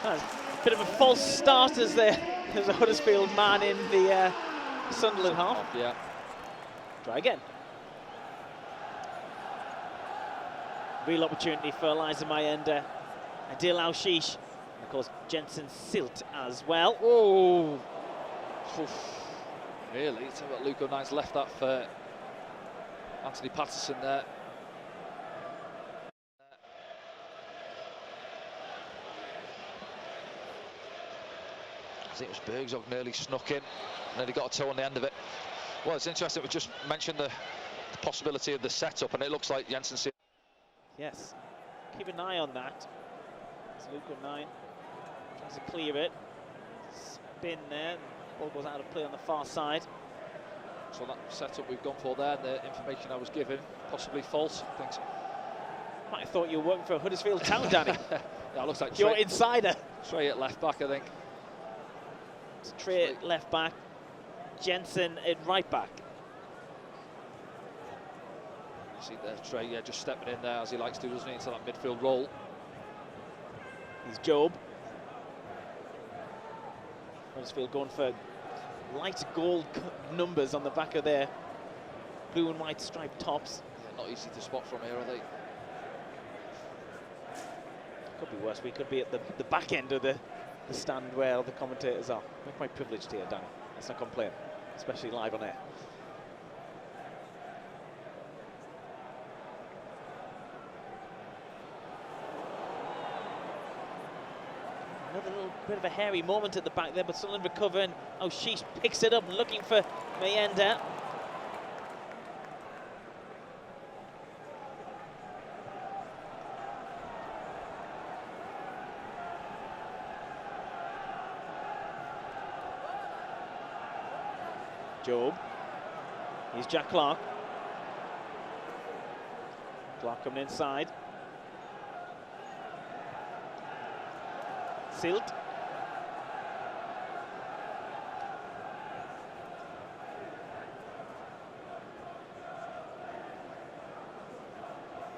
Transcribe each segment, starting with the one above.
That's a bit of a false start as there's a Huddersfield man in the Sunderland half. Yeah. Try again. Real opportunity for Eliza Mayenda. Adil Al-Shish. And of course, Jensen Silt as well. Oh! Really? It's about Luke O'Nine's left that for Anthony Patterson there. I think it was Bergzog nearly snuck in, nearly got a toe on the end of it. Well, it's interesting, we just mentioned the possibility of the setup, and it looks like Jensen Silt. Yes, keep an eye on that. It's Luke O'Nine tries to clear it. Spin there, ball goes out of play on the far side. So that setup we've gone for there, the information I was given, possibly false. Thanks. Might have thought you were working for Huddersfield Town, Danny. Yeah, it looks like your insider. Trey at left back, I think. Trey at left back, Jensen at right back. You see there, Trey, yeah, just stepping in there as he likes to, doesn't he, into that midfield role. He's Job. Huddersfield going for light gold numbers on the back of their blue and white striped tops. Yeah, not easy to spot from here, are they? Could be worse. We could be at the back end of the stand where the commentators are. We're quite privileged here, Danny. Let's not complain, especially live on air. Another little bit of a hairy moment at the back there, but Sunderland recovering. Oh, Sheesh picks it up, looking for Mayenda. Job. Here's Jack Clark. Clark coming inside. Silt.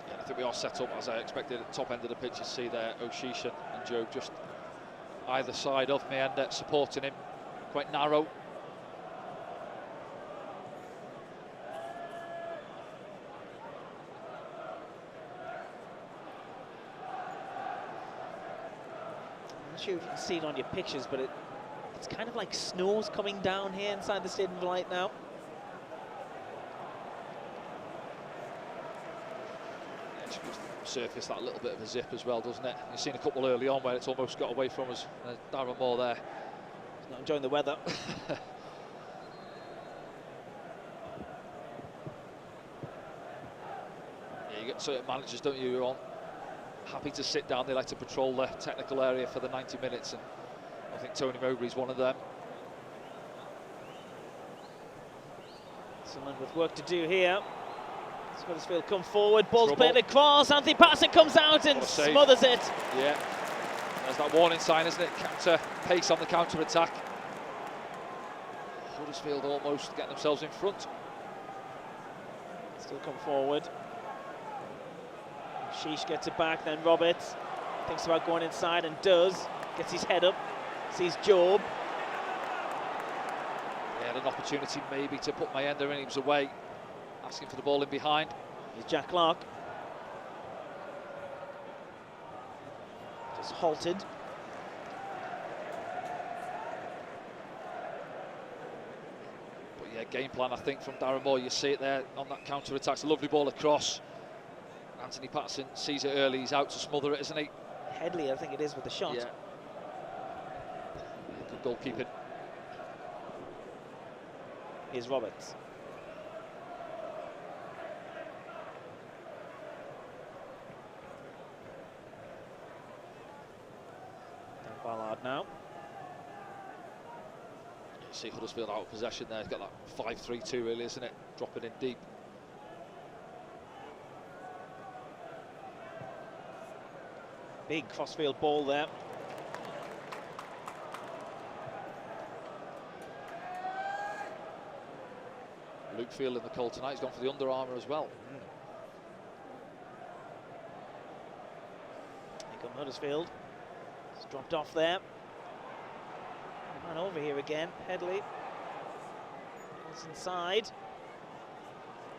Yeah, I think we are set up as I expected at the top end of the pitch. You see there, O'Shisha and Job just either side of Mayenda, supporting him, quite narrow. I'm not sure if you can see it on your pictures, but it's kind of like snow's coming down here inside the Stadium of Light now. Yeah, it should give the surface that little bit of a zip as well, doesn't it? You've seen a couple early on where it's almost got away from us. Darren Moore there. He's not enjoying the weather. Yeah, you get certain managers, don't you, who are on happy to sit down. They like to patrol the technical area for the 90 minutes, and I think Tony Mowbray's one of them. Someone with work to do here. Huddersfield come forward, ball's played across, Anthony Patterson comes out and smothers it. Yeah, there's that warning sign, isn't it? Counter pace on the counter attack. Huddersfield almost getting themselves in front. Still come forward. Sheesh gets it back, then Roberts thinks about going inside and does. Gets his head up, sees Job. He had an opportunity maybe to put Mayenda in, he was away, asking for the ball in behind. Here's Jack Clark. Just halted. But yeah, game plan I think from Darren Moore, you see it there on that counter attack. It's a lovely ball across. Anthony Patterson sees it early, he's out to smother it, isn't he? Headley, I think it is, with the shot. Yeah. Good goalkeeping. Here's Roberts. Dan Ballard now. You see Huddersfield out of possession there. He's got that 5-3-2 really, isn't it? Dropping in deep. Big crossfield ball there. Luke feeling the cold tonight. He's gone for the Under Armour as well. Here come Huddersfield. It's dropped off there. Man over here again, Headley. It's inside.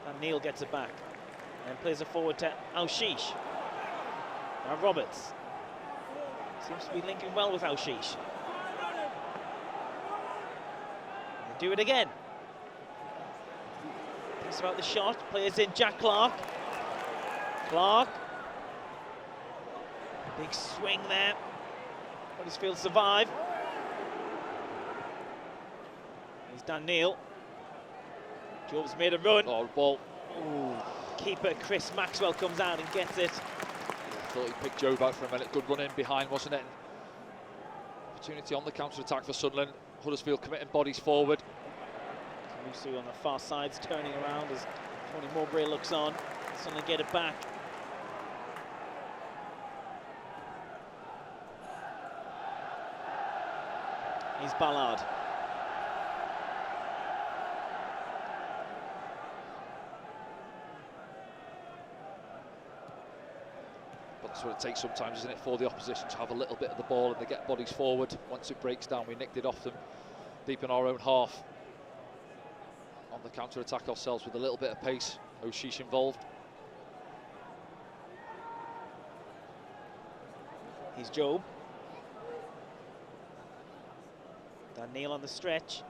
And Neil gets it back. And plays it forward to Al-Shish. Now Roberts. Seems to be linking well with Al-Shish. They do it again. Thinks about the shot. Plays in Jack Clark. Clark. Big swing there. Huddersfield survive. Here's Dan Neil. Job's made a run. Oh, ball. Ooh. Keeper Chris Maxwell comes out and gets it. Thought he picked Job out for a minute. Good run in behind, wasn't it? Opportunity on the counter-attack for Sunderland. Huddersfield committing bodies forward. Kamusu on the far side's turning around as Tony Mowbray looks on. Sunderland get it back. Here's Ballard. But that's what it takes sometimes, isn't it, for the opposition to have a little bit of the ball and they get bodies forward. Once it breaks down, we nicked it off them deep in our own half. On the counter-attack ourselves with a little bit of pace. O'Sheesh involved. Here's Job. Dan Neil on the stretch.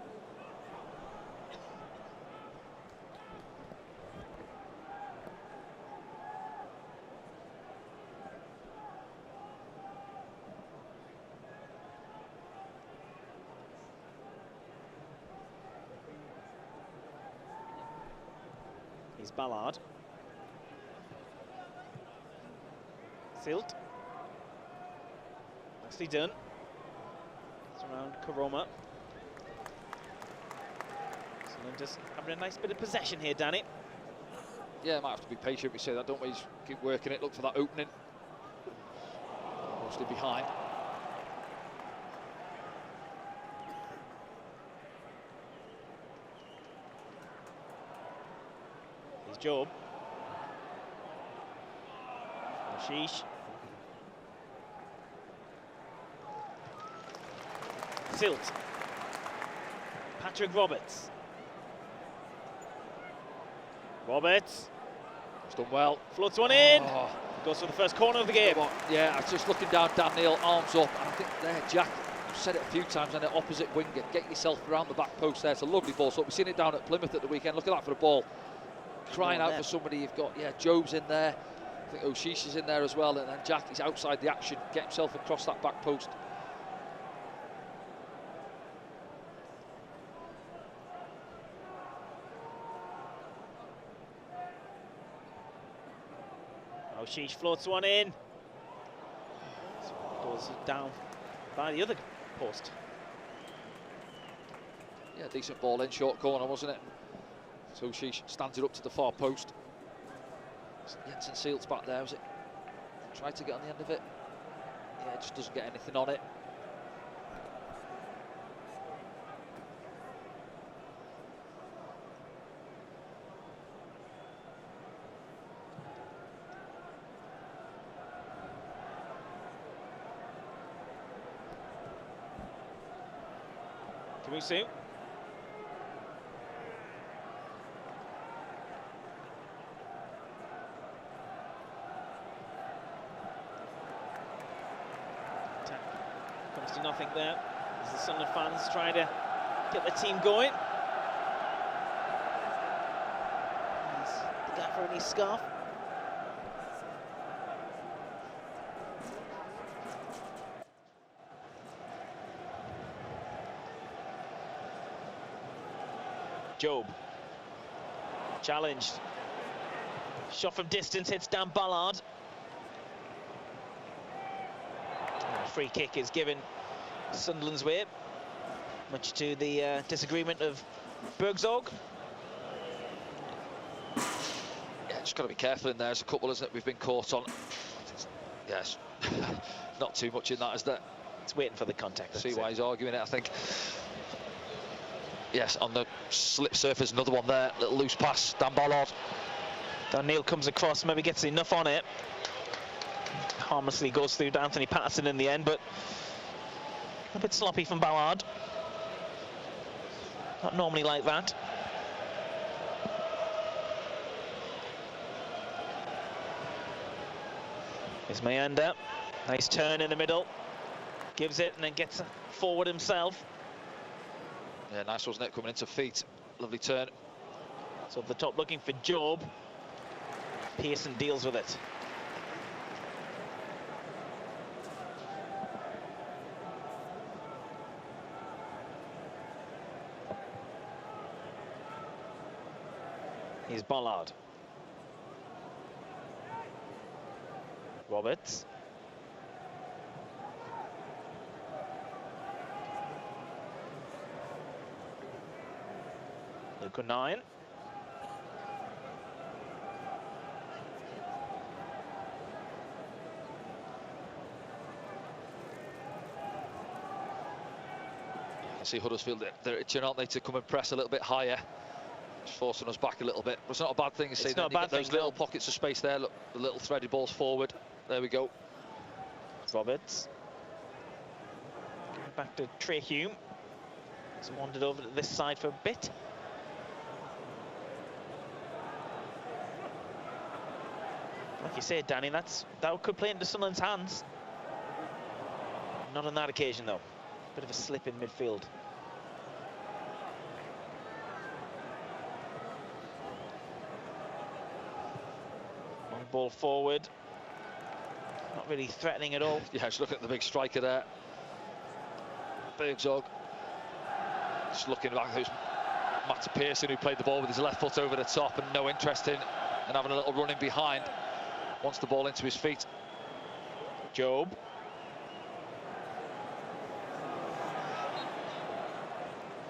Here's Ballard. Silt. Nicely done. It's around Karoma. Sunderland just having a nice bit of possession here, Danny. Yeah, might have to be patient. We say that, don't we? Just keep working it. Look for that opening. Mostly behind. Here's Job. Ashish. Silt. Patrick Roberts. Roberts. It's done well. Floats one in. Oh. Goes for the first corner of the game. Yeah, I was just looking down, Dan Neil, arms up. And I think there, Jack, I've said it a few times, on the opposite winger, get yourself around the back post there. It's a lovely ball. So we've seen it down at Plymouth at the weekend. Look at that for the ball. Crying out for somebody. You've got, yeah, Job's in there. I think O'Sheesh is in there as well. And then Jack is outside the action. Get himself across that back post. O'Sheesh floats one in. Goes down by the other post. Yeah, decent ball in, short corner, wasn't it? So O'Sheesh stands it up to the far post. Jensen Sealt's back there, was it? Tried to get on the end of it. Yeah, just doesn't get anything on it. Kamusu. Comes to nothing there as the Sunderland fans try to get the team going. He's the gaffer in his scarf. Job. Challenged. Shot from distance, hits Dan Ballard. A free kick is given Sunderland's way, much to the disagreement of Bergzorg. Yeah, just got to be careful in there. There's a couple, isn't it, we've been caught on. Yes, not too much in that, is there? It's waiting for the contact. See why he's arguing it, I think. Yes, on the slip surface, another one there. Little loose pass, Dan Ballard. Dan Neil comes across, maybe gets enough on it. Harmlessly goes through to Anthony Patterson in the end, but a bit sloppy from Ballard. Not normally like that. Here's Mayanda. Nice turn in the middle. Gives it and then gets forward himself. Yeah, nice, wasn't it? Coming into feet. Lovely turn. So up the top looking for Job. Pearson deals with it. Here's Ballard. Roberts. Luke 9. I see Huddersfield, they're itching, aren't they, to come and press a little bit higher. Just forcing us back a little bit. But it's not a bad thing to say. It's not a bad thing. Those little pockets of space there, look, the little threaded balls forward. There we go. Roberts. Going back to Trey Hume. He's wandered over to this side for a bit. Like you said, Danny, that could play into Sunderland's hands. Not on that occasion, though. Bit of a slip in midfield. Long ball forward. Not really threatening at all. Yeah, just looking at the big striker there. Bergzog. Just looking back, it was Matt Pearson who played the ball with his left foot over the top and no interest in and having a little run in behind. Wants the ball into his feet. Job.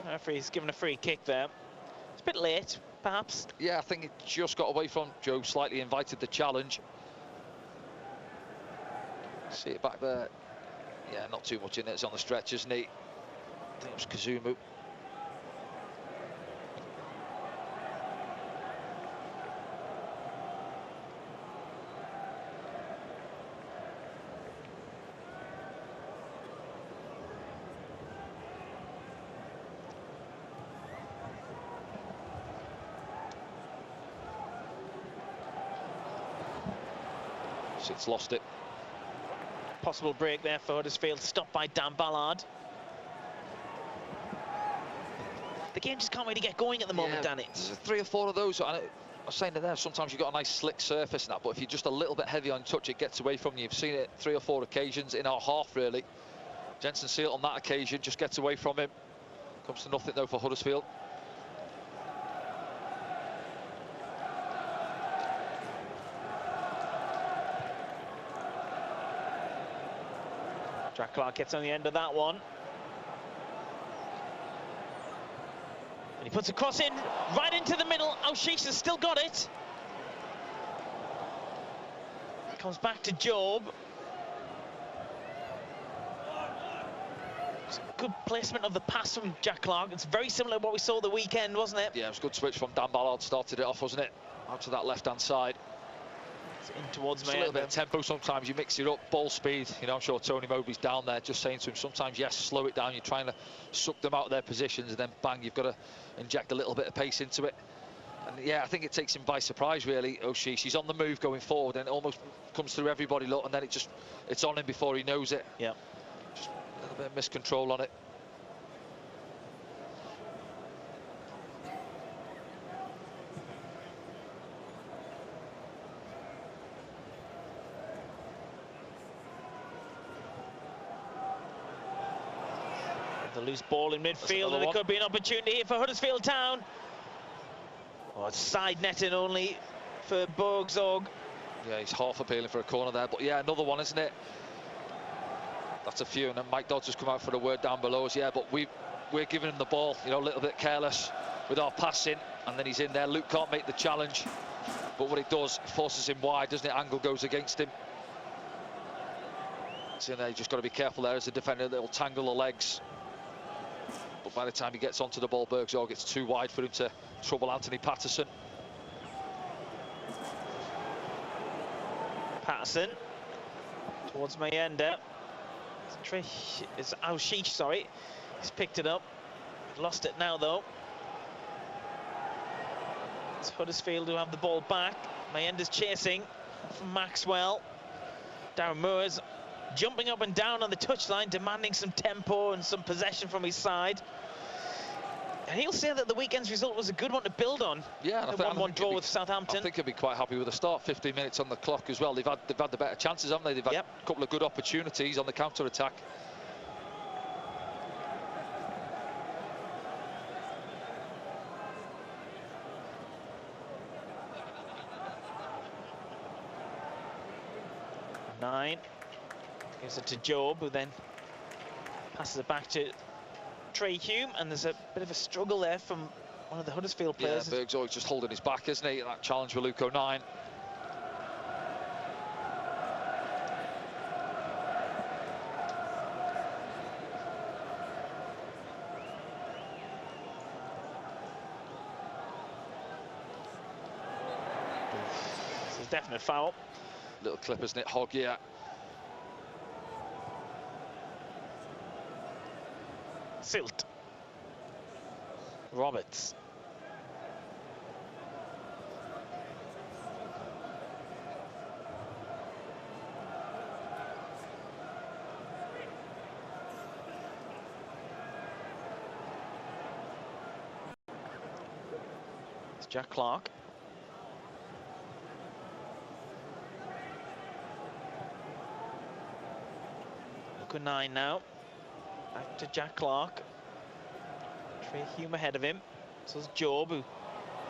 Referee's given a free kick there. It's a bit late, perhaps. Yeah, I think he just got away from Job, slightly invited the challenge. See it back there. Yeah, not too much in it. It's on the stretch, isn't he? I think it was Kazumu. It's lost it. Possible break there for Huddersfield, stopped by Dan Ballard. The game just can't really get going at the moment, Danny. There's 3 or 4 of those. I was saying to there, sometimes you've got a nice slick surface and that, but if you're just a little bit heavy on touch, it gets away from you. You've seen it 3 or 4 occasions in our half, really. Jensen Seal on that occasion just gets away from him. Comes to nothing, though, for Huddersfield. Jack Clark gets on the end of that one. And he puts a cross in, right into the middle. Sheesh has still got it. Comes back to Job. It's a good placement of the pass from Jack Clark. It's very similar to what we saw the weekend, wasn't it? Yeah, it was a good switch from Dan Ballard. Started it off, wasn't it? Out to that left-hand side. In towards Just a little bit of tempo. Sometimes you mix it up, ball speed. You know, I'm sure Tony Mobley's down there just saying to him, sometimes, yes, slow it down. You're trying to suck them out of their positions, and then bang, you've got to inject a little bit of pace into it. And yeah, I think it takes him by surprise, really. O'Shea, she's on the move going forward, and it almost comes through everybody, look, and then it's on him before he knows it. Yeah. Just a little bit of miscontrol on it. The loose ball in midfield, and it could be an opportunity here for Huddersfield Town. Oh, it's side netting only for Bergzog. Yeah, he's half appealing for a corner there, but yeah, another one, isn't it? That's a few, and then Mike Dodds has come out for a word down below us. Yeah, but we're giving him the ball, you know, a little bit careless with our passing, and then he's in there. Luke can't make the challenge, but what it does, it forces him wide, doesn't it? Angle goes against him. So you just got to be careful there as a defender, they'll tangle the legs. But by the time he gets onto the ball, Bergzog gets too wide for him to trouble Anthony Patterson. Patterson towards Mayenda. It's Aushish, sorry. He's picked it up. Lost it now, though. It's Huddersfield who have the ball back. Mayenda's chasing from Maxwell. Darren Moore's jumping up and down on the touchline, demanding some tempo and some possession from his side. And he'll say that the weekend's result was a good one to build on. Yeah, and the 1-1 draw with Southampton. I think he'll be quite happy with the start. 15 minutes on the clock as well. They've had the better chances, haven't they? They've had a couple of good opportunities on the counter-attack. Nine gives it to Job, who then passes it back to Trey Hume, and there's a bit of a struggle there from one of the Huddersfield players. Yeah, Berg's always just holding his back, isn't he? That challenge with Luke O'Nien. This is a definite foul. Little clip, isn't it? Hogg, yeah. Silt. Roberts. It's Jack Clark. Good 9 now. Back to Jack Clark. Trey Hume ahead of him. So it's Job, who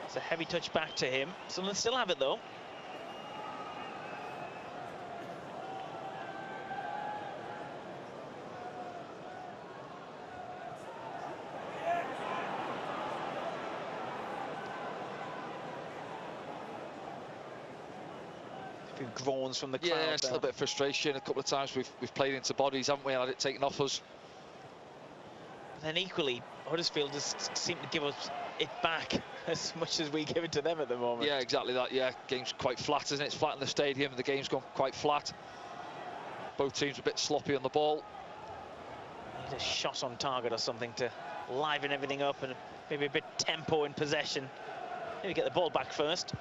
it's a heavy touch back to him. Sunderland still have it though. A few groans from the crowd. Yeah, still a bit of frustration. A couple of times we've played into bodies, haven't we? And had it taken off us. Then equally, Huddersfield just seem to give us it back as much as we give it to them at the moment. Yeah, exactly that. Yeah, game's quite flat, isn't it? It's flat in the stadium. The game's gone quite flat. Both teams a bit sloppy on the ball. Need a shot on target or something to liven everything up, and maybe a bit tempo in possession. Maybe get the ball back first.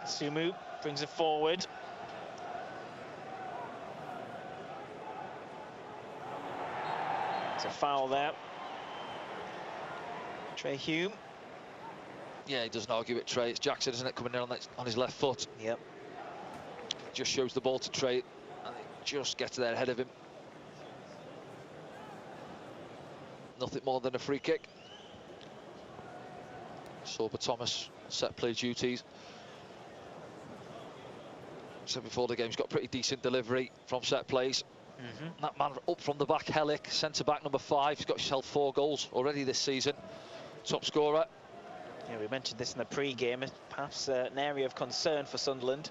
Sumu brings it forward. It's a foul there. Trey Hume. Yeah, he doesn't argue with Trey. It's Jackson, isn't it, coming in on his left foot. Yep. Just shows the ball to Trey, and it just gets there ahead of him. Nothing more than a free kick. Sorba Thomas, set play duties. Said before the game's got pretty decent delivery from set plays. That man up from the back, Hellick, centre-back number 5. He's got himself 4 goals already this season. Top scorer. Yeah, we mentioned this in the pre-game. It's perhaps an area of concern for Sunderland.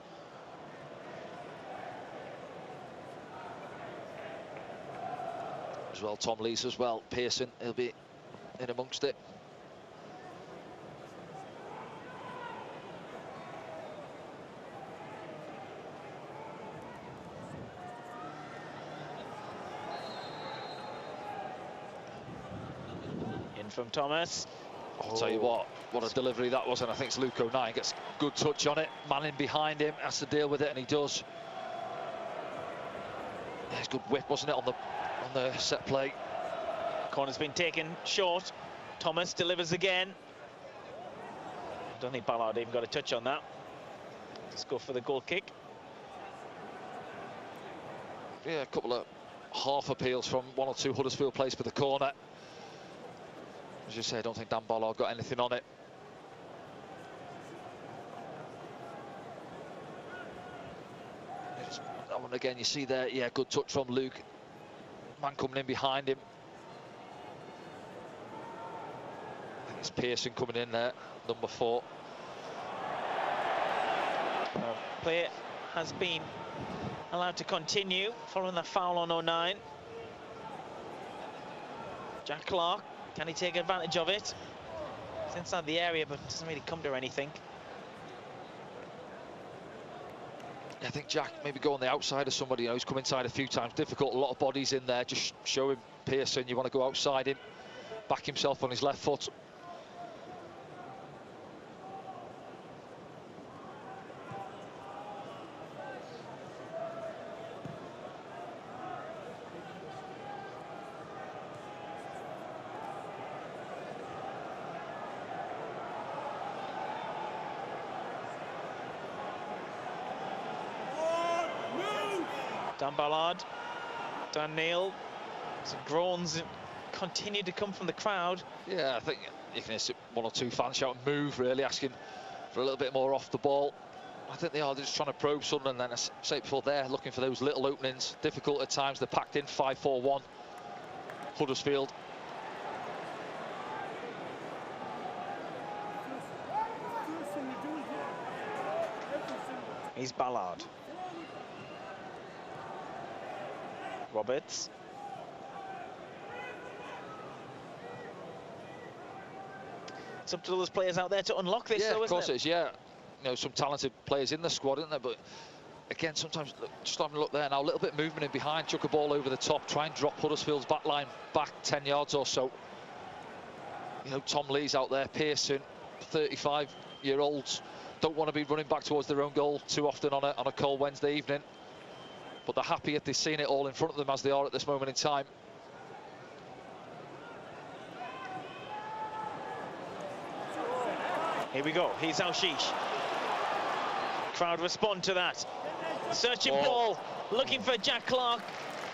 As well, Tom Lees as well. Pearson, he'll be in amongst it. From Thomas. I'll tell you what a delivery that was, and I think it's Luke O'Nien gets good touch on it. Manning behind him has to deal with it, and he does. Yeah, it's good whip, wasn't it, on the set play. Corner's been taken short. Thomas delivers again. I don't think Ballard even got a touch on that. Let's go for the goal kick. Yeah, a couple of half appeals from 1 or 2 Huddersfield players for the corner. As you say, I don't think Dan Ballard got anything on it. That one again, you see there, yeah, good touch from Luke. Man coming in behind him. I think it's Pearson coming in there, number 4. Play has been allowed to continue following the foul on O'Nien. Jack Clark. Can he take advantage of it? It's inside the area, but doesn't really come to anything. I think Jack maybe go on the outside of somebody. You know, he's come inside a few times. Difficult, a lot of bodies in there. Just show him, Pearson, you want to go outside him. Back himself on his left foot. Dan Ballard, Dan Neil, some groans continue to come from the crowd. Yeah, I think you can hear one or two fans shouting move, really asking for a little bit more off the ball. I think they are just trying to probe Sunderland, and then I say it before, they're looking for those little openings. Difficult at times, they're packed in 5-4-1. Huddersfield. He's Ballard. Roberts. It's up to those players out there to unlock this, Yeah, though, of course isn't it is, yeah. You know, some talented players in the squad, isn't there? But again, sometimes, look, just having a look there now, a little bit movement in behind, chuck a ball over the top, try and drop Huddersfield's back line back 10 yards or so. You know, Tom Lee's out there, Pearson, 35-year-olds, don't want to be running back towards their own goal too often on a cold Wednesday evening. But they're happy if they've seen it all in front of them as they are at this moment in time. Here we go. Here's Al-Shish. Crowd respond to that. Searching ball, looking for Jack Clark.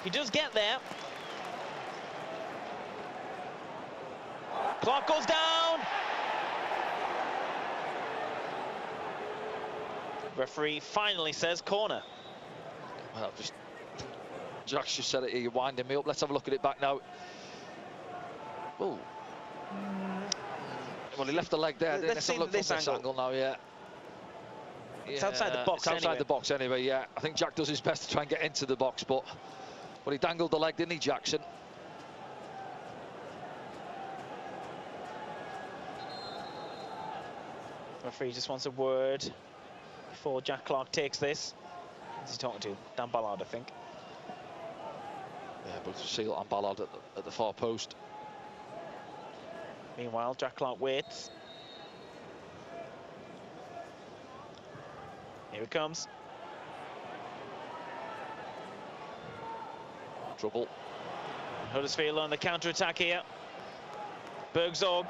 He does get there. Clark goes down. Referee finally says corner. Well, just Jack's just said it here, you're winding me up. Let's have a look at it back now. Oh. Well, he left the leg there. Let's have a look at this angle now, yeah. It's outside the box. It's outside the box anyway, yeah. I think Jack does his best to try and get into the box, but he dangled the leg, didn't he, Jackson? Referee just wants a word before Jack Clark takes this. Who's he talking to? Dan Ballard, I think. Yeah, both Seal and Ballard at the far post. Meanwhile, Jack Clark waits. Here it comes. Trouble. Huddersfield on the counter-attack here. Bergzorg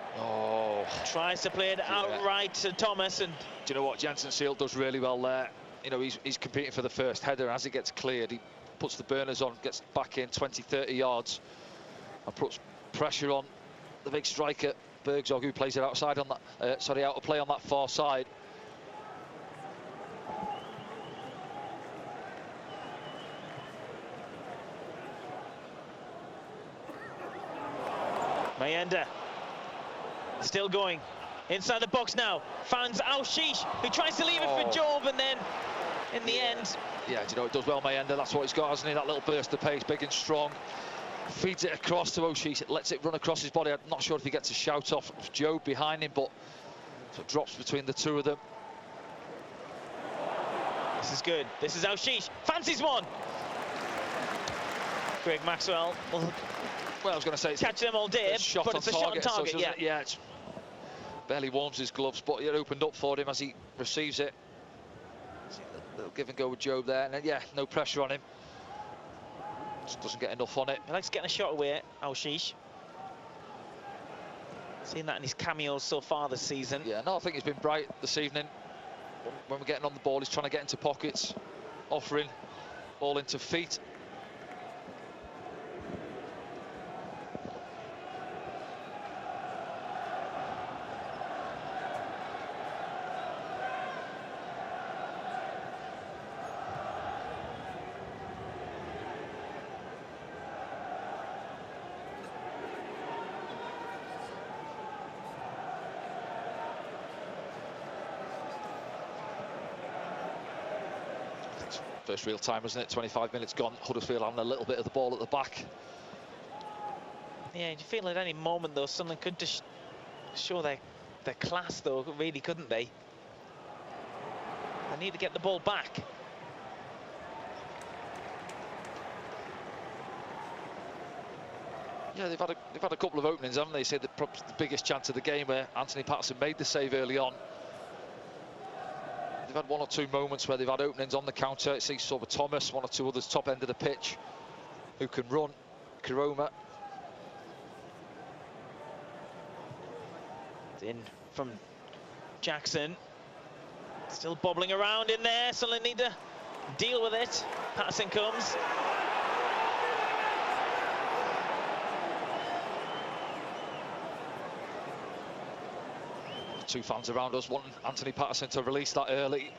tries to play it outright to Thomas, and do you know what? Jensen Seal does really well there. You know, he's competing for the first header. As it gets cleared, he puts the burners on, gets back in 20-30 yards, and puts pressure on the big striker Bergzorg, who plays it outside on that. Out of play on that far side. Mayenda still going inside the box now. Finds Al-Shish, who tries to leave it for Job, and then in the end. Yeah, do you know, it does well, Mayenda. That's what he's got, hasn't he? That little burst of pace, big and strong. Feeds it across to Al-Shish, lets it run across his body. I'm not sure if he gets a shout off Job behind him, but it drops between the two of them. This is good. This is Al-Shish. Fancies one. Craig Maxwell. Well, I was going to say it's catch them all day, but it's a shot on target. So yeah, it's barely warms his gloves, but it opened up for him as he receives it. A little give and go with Job there, and then, yeah, no pressure on him. Just doesn't get enough on it. He likes getting a shot away, Al-Shish. Seen that in his cameos so far this season. Yeah, no, I think he's been bright this evening. When we're getting on the ball, he's trying to get into pockets, offering ball into feet. First real time, wasn't it? 25 minutes gone. Huddersfield having a little bit of the ball at the back. Yeah, you feel at any moment though Sunderland could just show their class though, really, couldn't they? They need to get the ball back. Yeah, they've had a couple of openings, haven't they? Said the biggest chance of the game where Anthony Patterson made the save early on. They've had one or two moments where they've had openings on the counter. It's sort of Thomas, one or two others top end of the pitch who can run. Karoma. In from Jackson. Still bobbling around in there. Sunderland need to deal with it. Patterson comes. Two fans around us wanting Anthony Patterson to release that early.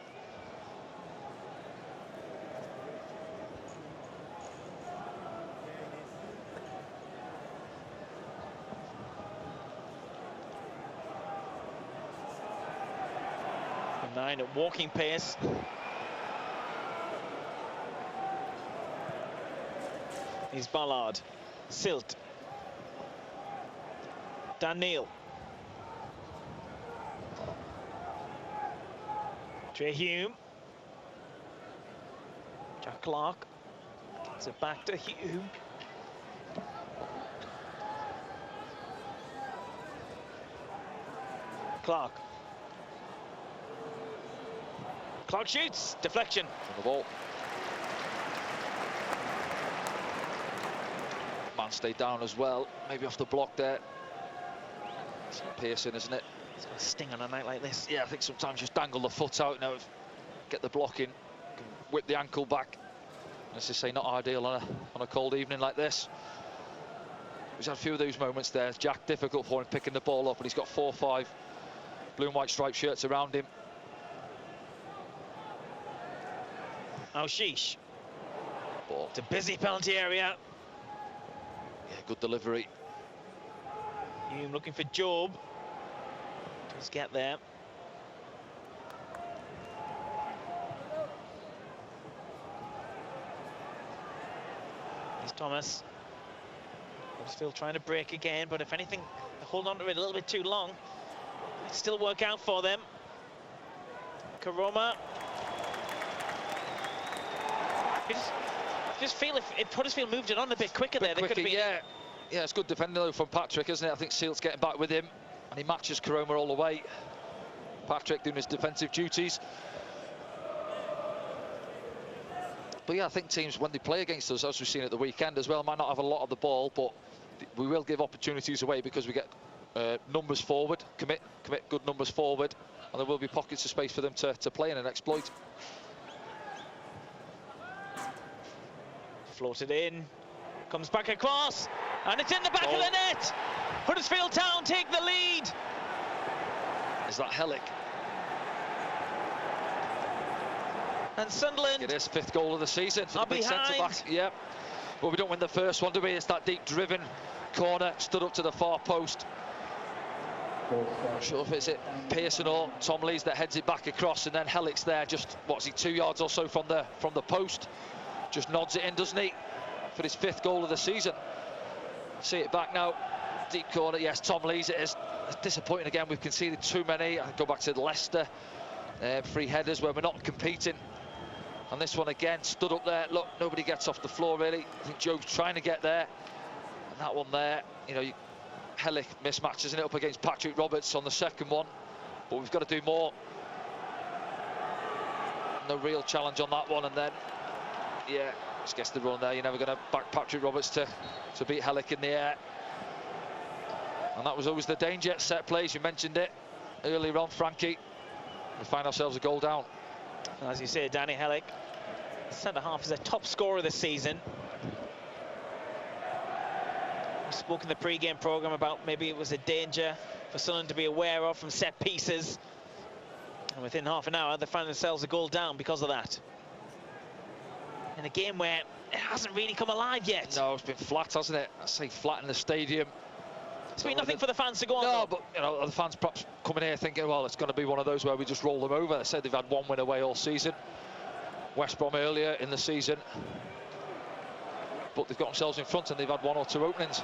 Nine at walking pace. He's Ballard. Silt. Dan Neil. Trey Hume. Jack Clark. Gets it back to Hume. Clark. Clark shoots. Deflection. On the ball. Man stayed down as well. Maybe off the block there. It's Pearson, isn't it? It's got a sting on a night like this. Yeah, I think sometimes just dangle the foot out now, get the block in, whip the ankle back. As I say, not ideal on a cold evening like this. He's had a few of those moments there. Jack, difficult for him picking the ball up, and he's got 4 or 5 blue and white striped shirts around him. Sheesh. Ball. It's a busy penalty area. Yeah, good delivery. Hume looking for Job. Does get there. Here's Thomas. Still trying to break again, but if anything, hold on to it a little bit too long. It'll still work out for them. Karoma. Just feel if Huddersfield moved it on a bit quicker there, they could have been. Yeah, it's good defending though from Patrick, isn't it? I think Sealt's getting back with him, and he matches Karoma all the way. Patrick doing his defensive duties. But yeah, I think teams, when they play against us, as we've seen at the weekend as well, might not have a lot of the ball, but we will give opportunities away because we get numbers forward, commit good numbers forward, and there will be pockets of space for them to play in and exploit. Floated in, comes back across, and it's in the back of the net. Huddersfield Town take the lead. Is that Hellick? And Sunderland. It is 5th goal of the season for the big centre-back. Yep. But we don't win the first one, do we? It's that deep driven corner, stood up to the far post. Not sure if it's Pearson or Tom Lees that heads it back across, and then Hellick's there, just what's he, 2 yards or so from the post. Just nods it in, doesn't he, for his 5th goal of the season. See it back now, deep corner. Yes, Tom Lees. It is. It's disappointing again. We've conceded too many. I go back to Leicester, 3 headers where we're not competing. And this one again, stood up there. Look, nobody gets off the floor really. I think Joe's trying to get there, and that one there, you know, Hellick mismatches it up against Patrick Roberts on the second one, but we've got to do more. No real challenge on that one, and then. Yeah, just gets the run there. You're never going to back Patrick Roberts to beat Hellick in the air. And that was always the danger. Set plays, you mentioned it earlier on, Frankie. We find ourselves a goal down. As you say, Danny Hellick, centre-half, is a top scorer this season. We spoke in the pre-game programme about maybe it was a danger for Sunderland to be aware of from set pieces. And within half an hour, they find themselves a goal down because of that. In a game where it hasn't really come alive yet. No, it's been flat, hasn't it? I say flat in the stadium. It's been nothing for the fans to go on. No, but you know, the fans perhaps coming here thinking, well, it's going to be one of those where we just roll them over. They said they've had 1 win away all season. West Brom earlier in the season, but they've got themselves in front and they've had 1 or 2 openings.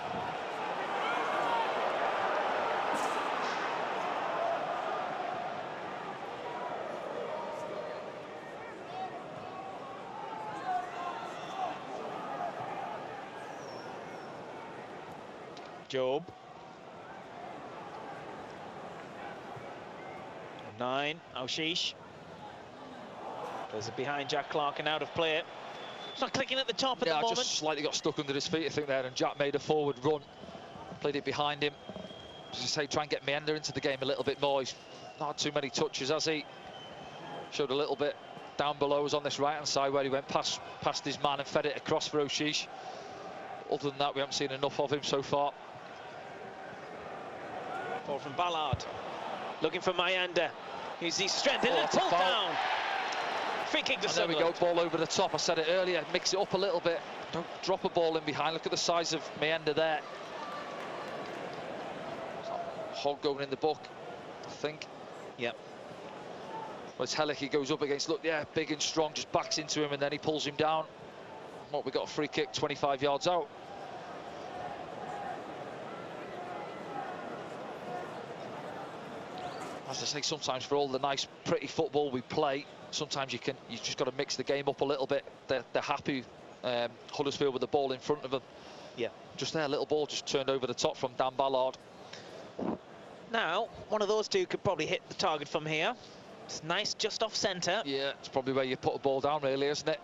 Job. 9, Aushish. Plays it behind Jack Clark and out of play. It's not clicking at the top at the moment. Just slightly got stuck under his feet, I think, there, and Jack made a forward run. Played it behind him. As I say, try and get Meander into the game a little bit more. He's not had too many touches, has he? Showed a little bit down below, was on this right-hand side where he went past his man and fed it across for Aushish. Other than that, we haven't seen enough of him so far. Ball from Ballard. Looking for Meander. He's his strength, and pulled down. Free kick to Sunderland. There we go, ball over the top. I said it earlier, mix it up a little bit. Don't drop a ball in behind. Look at the size of Meander there. Hog going in the book, I think. Yep. Well, it's Hellick he goes up against. Look, yeah, big and strong, just backs into him and then he pulls him down. What, we got a free kick 25 yards out. As I say, sometimes for all the nice, pretty football we play, sometimes you just got to mix the game up a little bit. They're happy, Huddersfield, with the ball in front of them. Yeah. Just there, little ball just turned over the top from Dan Ballard. Now, one of those two could probably hit the target from here. It's nice, just off centre. Yeah, it's probably where you put a ball down, really, isn't it?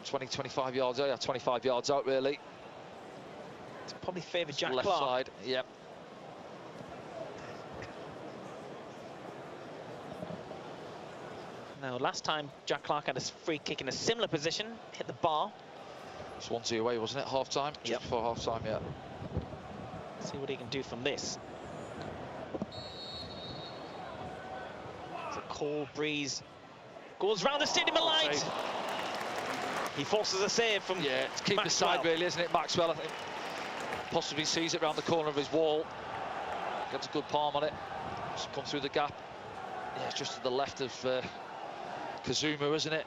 20, 25 yards out, yeah, 25 yards out, really. It's probably favoured Jack left Clark. Side, yeah. Now, last time Jack Clark had a free kick in a similar position, hit the bar. Swansea away, wasn't it? Half time? Just before half time, yeah. See what he can do from this. It's a cold breeze. Goes round the stadium of light. Save. He forces a save from it's keep the Maxwell. side, really, isn't it? Maxwell, I think, possibly sees it round the corner of his wall. Gets a good palm on it. Just come through the gap. Yeah, it's just to the left of Kazuma, isn't it?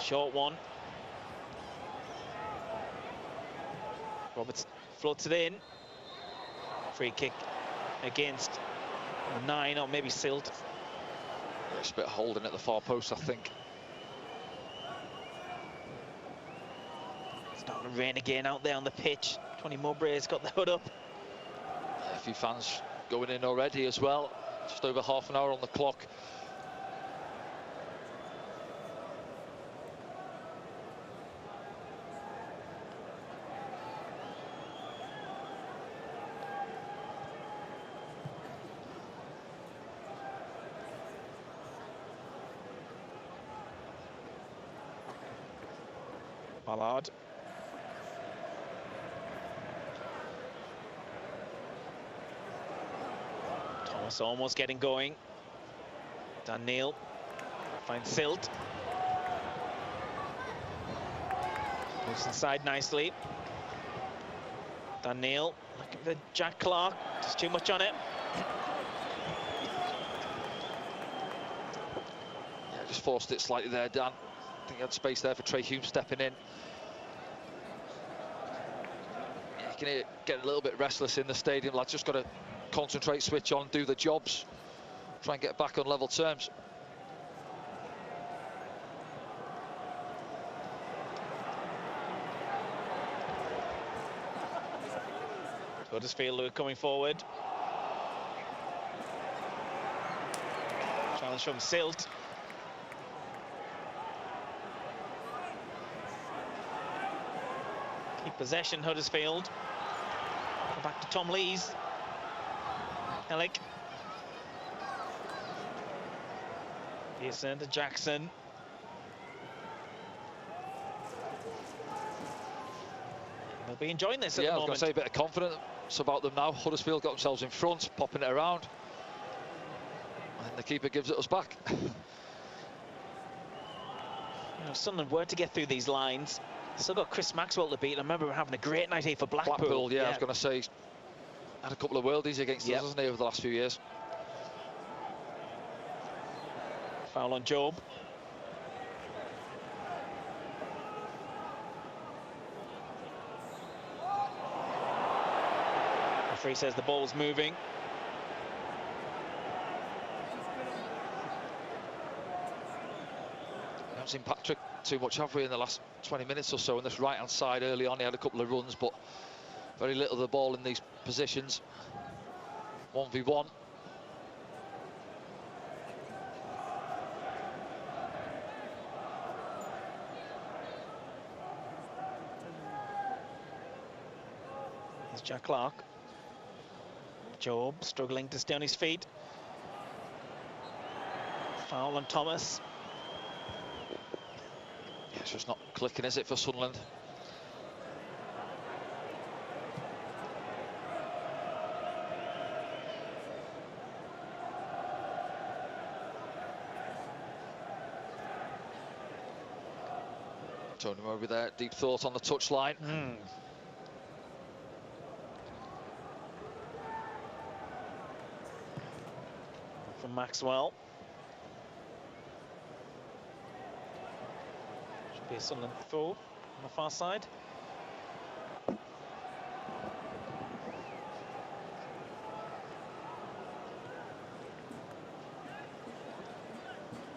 Short one. Roberts floats it in. Free kick against 9, or maybe Silt. It's a bit of holding at the far post, I think. It's starting to rain again out there on the pitch. Tony Mowbray's got the hood up. A few fans going in already as well. Just over half an hour on the clock. Ballard. Thomas almost getting going. Dan Neil finds Silt. Moves inside nicely. Dan Neil looking for Jack Clark. Just too much on it. Yeah, just forced it slightly there, Dan. I think he had space there for Trey Hume stepping in. Yeah, you can get a little bit restless in the stadium. Lads just got to concentrate, switch on, do the jobs, try and get back on level terms. Huddersfield are coming forward. Challenge from Silt. Keep possession, Huddersfield. Go back to Tom Lees. Hellick. Pearson to Jackson. They'll be enjoying this at the moment. Yeah, I was going to say a bit of confidence about them now. Huddersfield got themselves in front, popping it around. And the keeper gives it us back. You know, Sunderland were to get through these lines. Still got Chris Maxwell to beat. I remember him having a great night here for Blackpool. Blackpool, yeah, I was going to say, he's had a couple of worldies against us, hasn't he, over the last few years. Foul on Job. Referee says the ball's moving. seen Patrick too much, have we, in the last 20 minutes or so on this right-hand side. Early on he had a couple of runs, but very little of the ball in these positions. 1v1. Here's Jack Clark. Job struggling to stay on his feet. Foul on Thomas. Yeah, it's just not clicking, is it, for Sunderland? Tony over there, deep thought on the touchline. From Maxwell. Should be a Sunderland throw on the far side.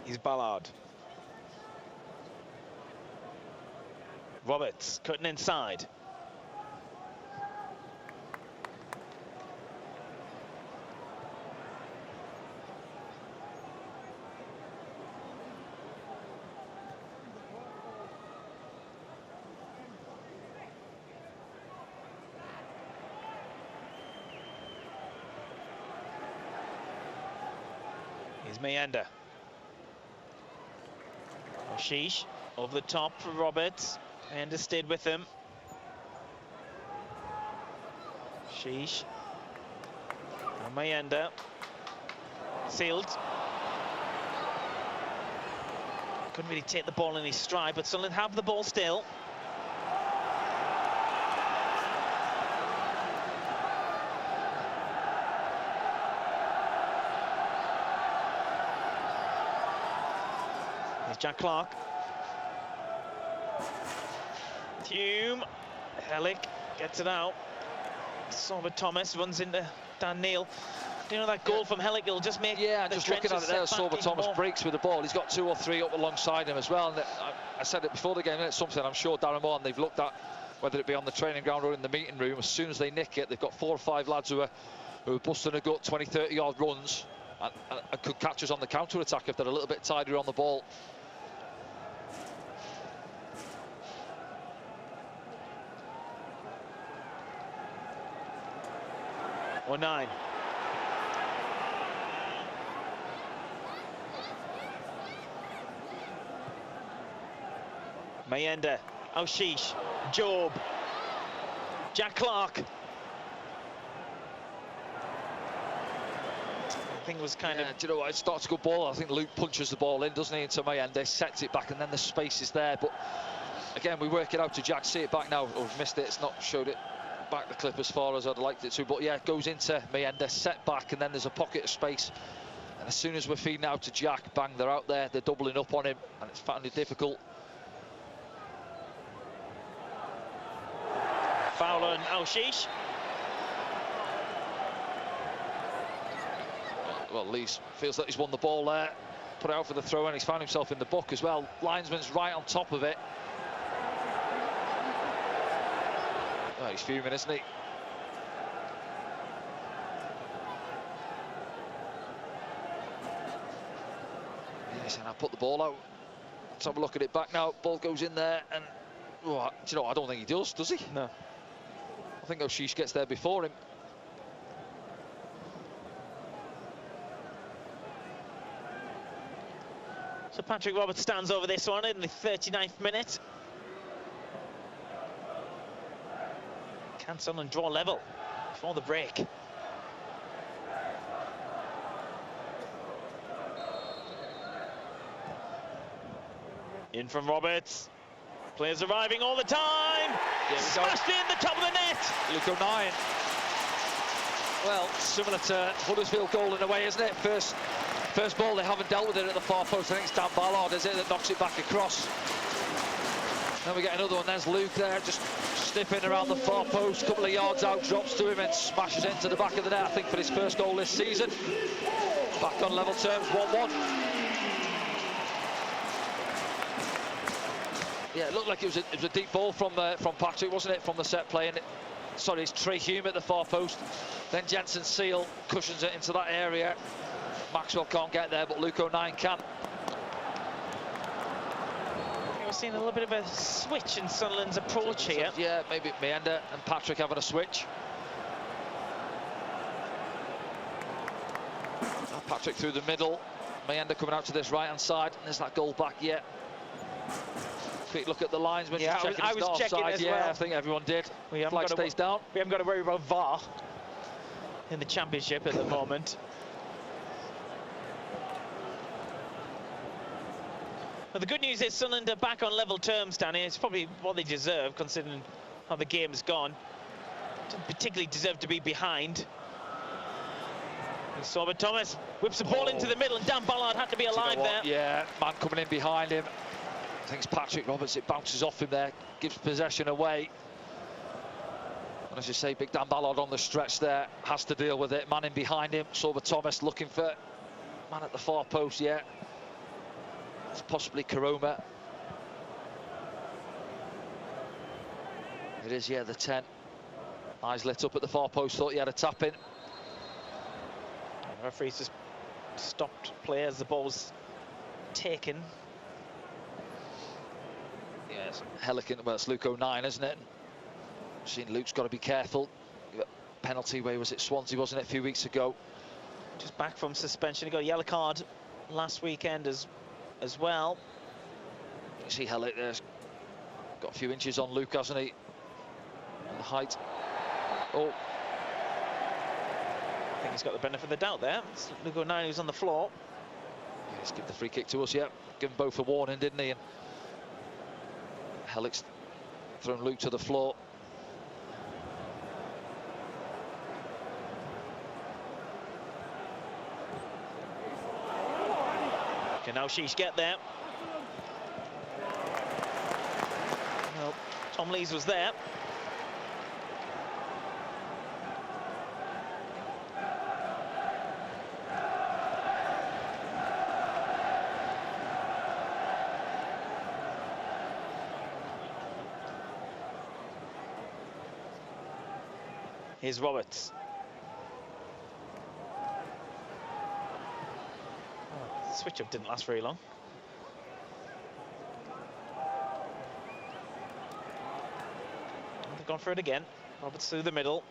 He's Ballard. Roberts cutting inside. Here's Mayenda. Ashish over the top for Roberts. Mayenda stayed with him. Ashish. And Mayenda. Sealed. Couldn't really take the ball in his stride, but Sunderland have the ball still. Here's Jack Clark. Hume. Hellick gets it out. Sorba Thomas runs into Dan Neil. Do you know that goal from Hellick? It'll just make. Yeah, just looking at it there, Sorba Thomas breaks with the ball. He's got 2 or 3 up alongside him as well. And I said it before the game, and it's something I'm sure Darren Moore and they've looked at, whether it be on the training ground or in the meeting room. As soon as they nick it, they've got 4 or 5 lads who are busting a gut 20, 30 yard runs and could catch us on the counter attack if they're a little bit tidier on the ball. Or 9. Mayenda, Ashish, Job, Jack Clark. I think it was kind of. Do you know what? It starts a good ball. I think Luke punches the ball in, doesn't he, into Mayenda, sets it back, and then the space is there. But again, we work it out to Jack. See it back now. We've missed it. It's not showed it back the clip as far as I'd liked it to. But yeah, it goes into Mayenda, set back, and then there's a pocket of space. And as soon as we're feeding out to Jack, bang, they're out there. They're doubling up on him, and it's found it difficult. Foul on Ashish. Well, Lees feels that he's won the ball there. Put it out for the throw, and he's found himself in the book as well. Linesman's right on top of it. Oh, he's fuming, isn't he? Yes, and I put the ball out. Let's have a look at it back now. Ball goes in there, and oh, do you know, I don't think he does he? No. I think Ashish gets there before him. So Patrick Roberts stands over this one in the 39th minute. Can Sunderland draw level before the break? In from Roberts. Players arriving all the time. Smashed in the top of the net. Luke O'Nien. Well, similar to Huddersfield goal in a way, isn't it? First ball, they haven't dealt with it at the far post. I think it's Dan Ballard, is it, that knocks it back across. Then we get another one. There's Luke there, just sniffing around the far post, a couple of yards out, drops to him and smashes into the back of the net, I think, for his first goal this season. Back on level terms, 1-1. Yeah, it looked like it was a deep ball from Patrick, wasn't it, from the set play? And sorry, it's Trey Hume at the far post. Then Jensen Seal cushions it into that area. Maxwell can't get there, but Luke O'Nien can. We're seeing a little bit of a switch in Sunderland's approach here. Yeah, maybe Meenda and Patrick having a switch. Patrick through the middle. Meenda coming out to this right-hand side. And there's that goal back yet. Quick look at the linesman. Yeah, I was checking as well. I think everyone did. Flag stays down. We haven't got to worry about VAR in the Championship at the moment. But the good news is Sunderland are back on level terms, Danny. It's probably what they deserve, considering how the game's gone. Didn't particularly deserve to be behind. Sorba Thomas whips the ball into the middle, and Dan Ballard had to be alive there. Yeah, man coming in behind him. I think it's Patrick Roberts. It bounces off him there, gives possession away. And as you say, big Dan Ballard on the stretch there, has to deal with it. Man in behind him. Sorba Thomas looking for man at the far post. Yeah, it's possibly Karoma. It is, yeah, the 10. Eyes lit up at the far post, thought he had a tap in. The referee's just stopped play as the ball's taken. Yes, Helican, well, it's Luke O'Nien, isn't it? Seen Luke's got to be careful. Penalty, where was it? Swansea, wasn't it, a few weeks ago? Just back from suspension. He got a yellow card last weekend as well. You see Helic there's got a few inches on Luke, hasn't he? And the height. Oh. I think he's got the benefit of the doubt there. It's Luke O'Nien who's on the floor. Yeah, he's given the free kick to us, yeah. Given both a warning, didn't he? And Helic's thrown Luke to the floor. Can now Sheesh get there? Well, Tom Lees was there. Here's Roberts. Oh, switch up didn't last very long. They've gone for it again. Roberts through the middle.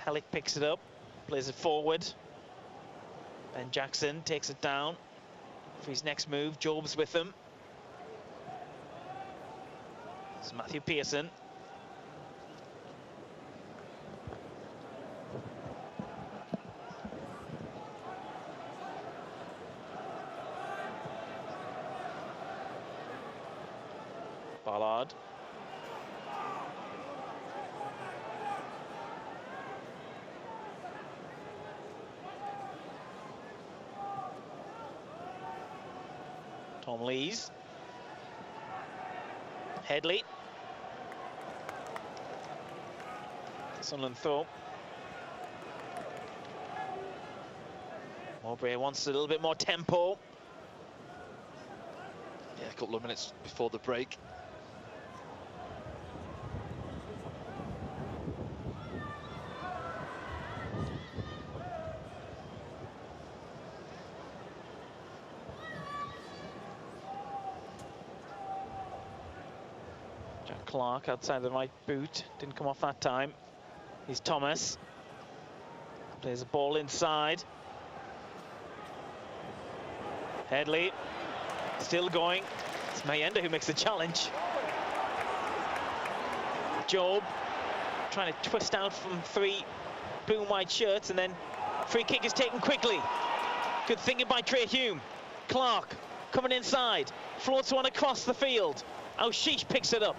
Helic picks it up, plays it forward. Ben Jackson takes it down for his next move. Job's with him. It's Matthew Pearson. Ballard. Tom Lees. Headley. Sunderland throw. Mowbray wants a little bit more tempo. Yeah, a couple of minutes before the break. Clark outside the right boot, didn't come off that time. Here's Thomas. Plays a ball inside. Headley still going. It's Meenda who makes the challenge. Job trying to twist out from 3 blue and white shirts, and then free kick is taken quickly. Good thinking by Trey Hume. Clark coming inside, floats one across the field. Sheesh picks it up.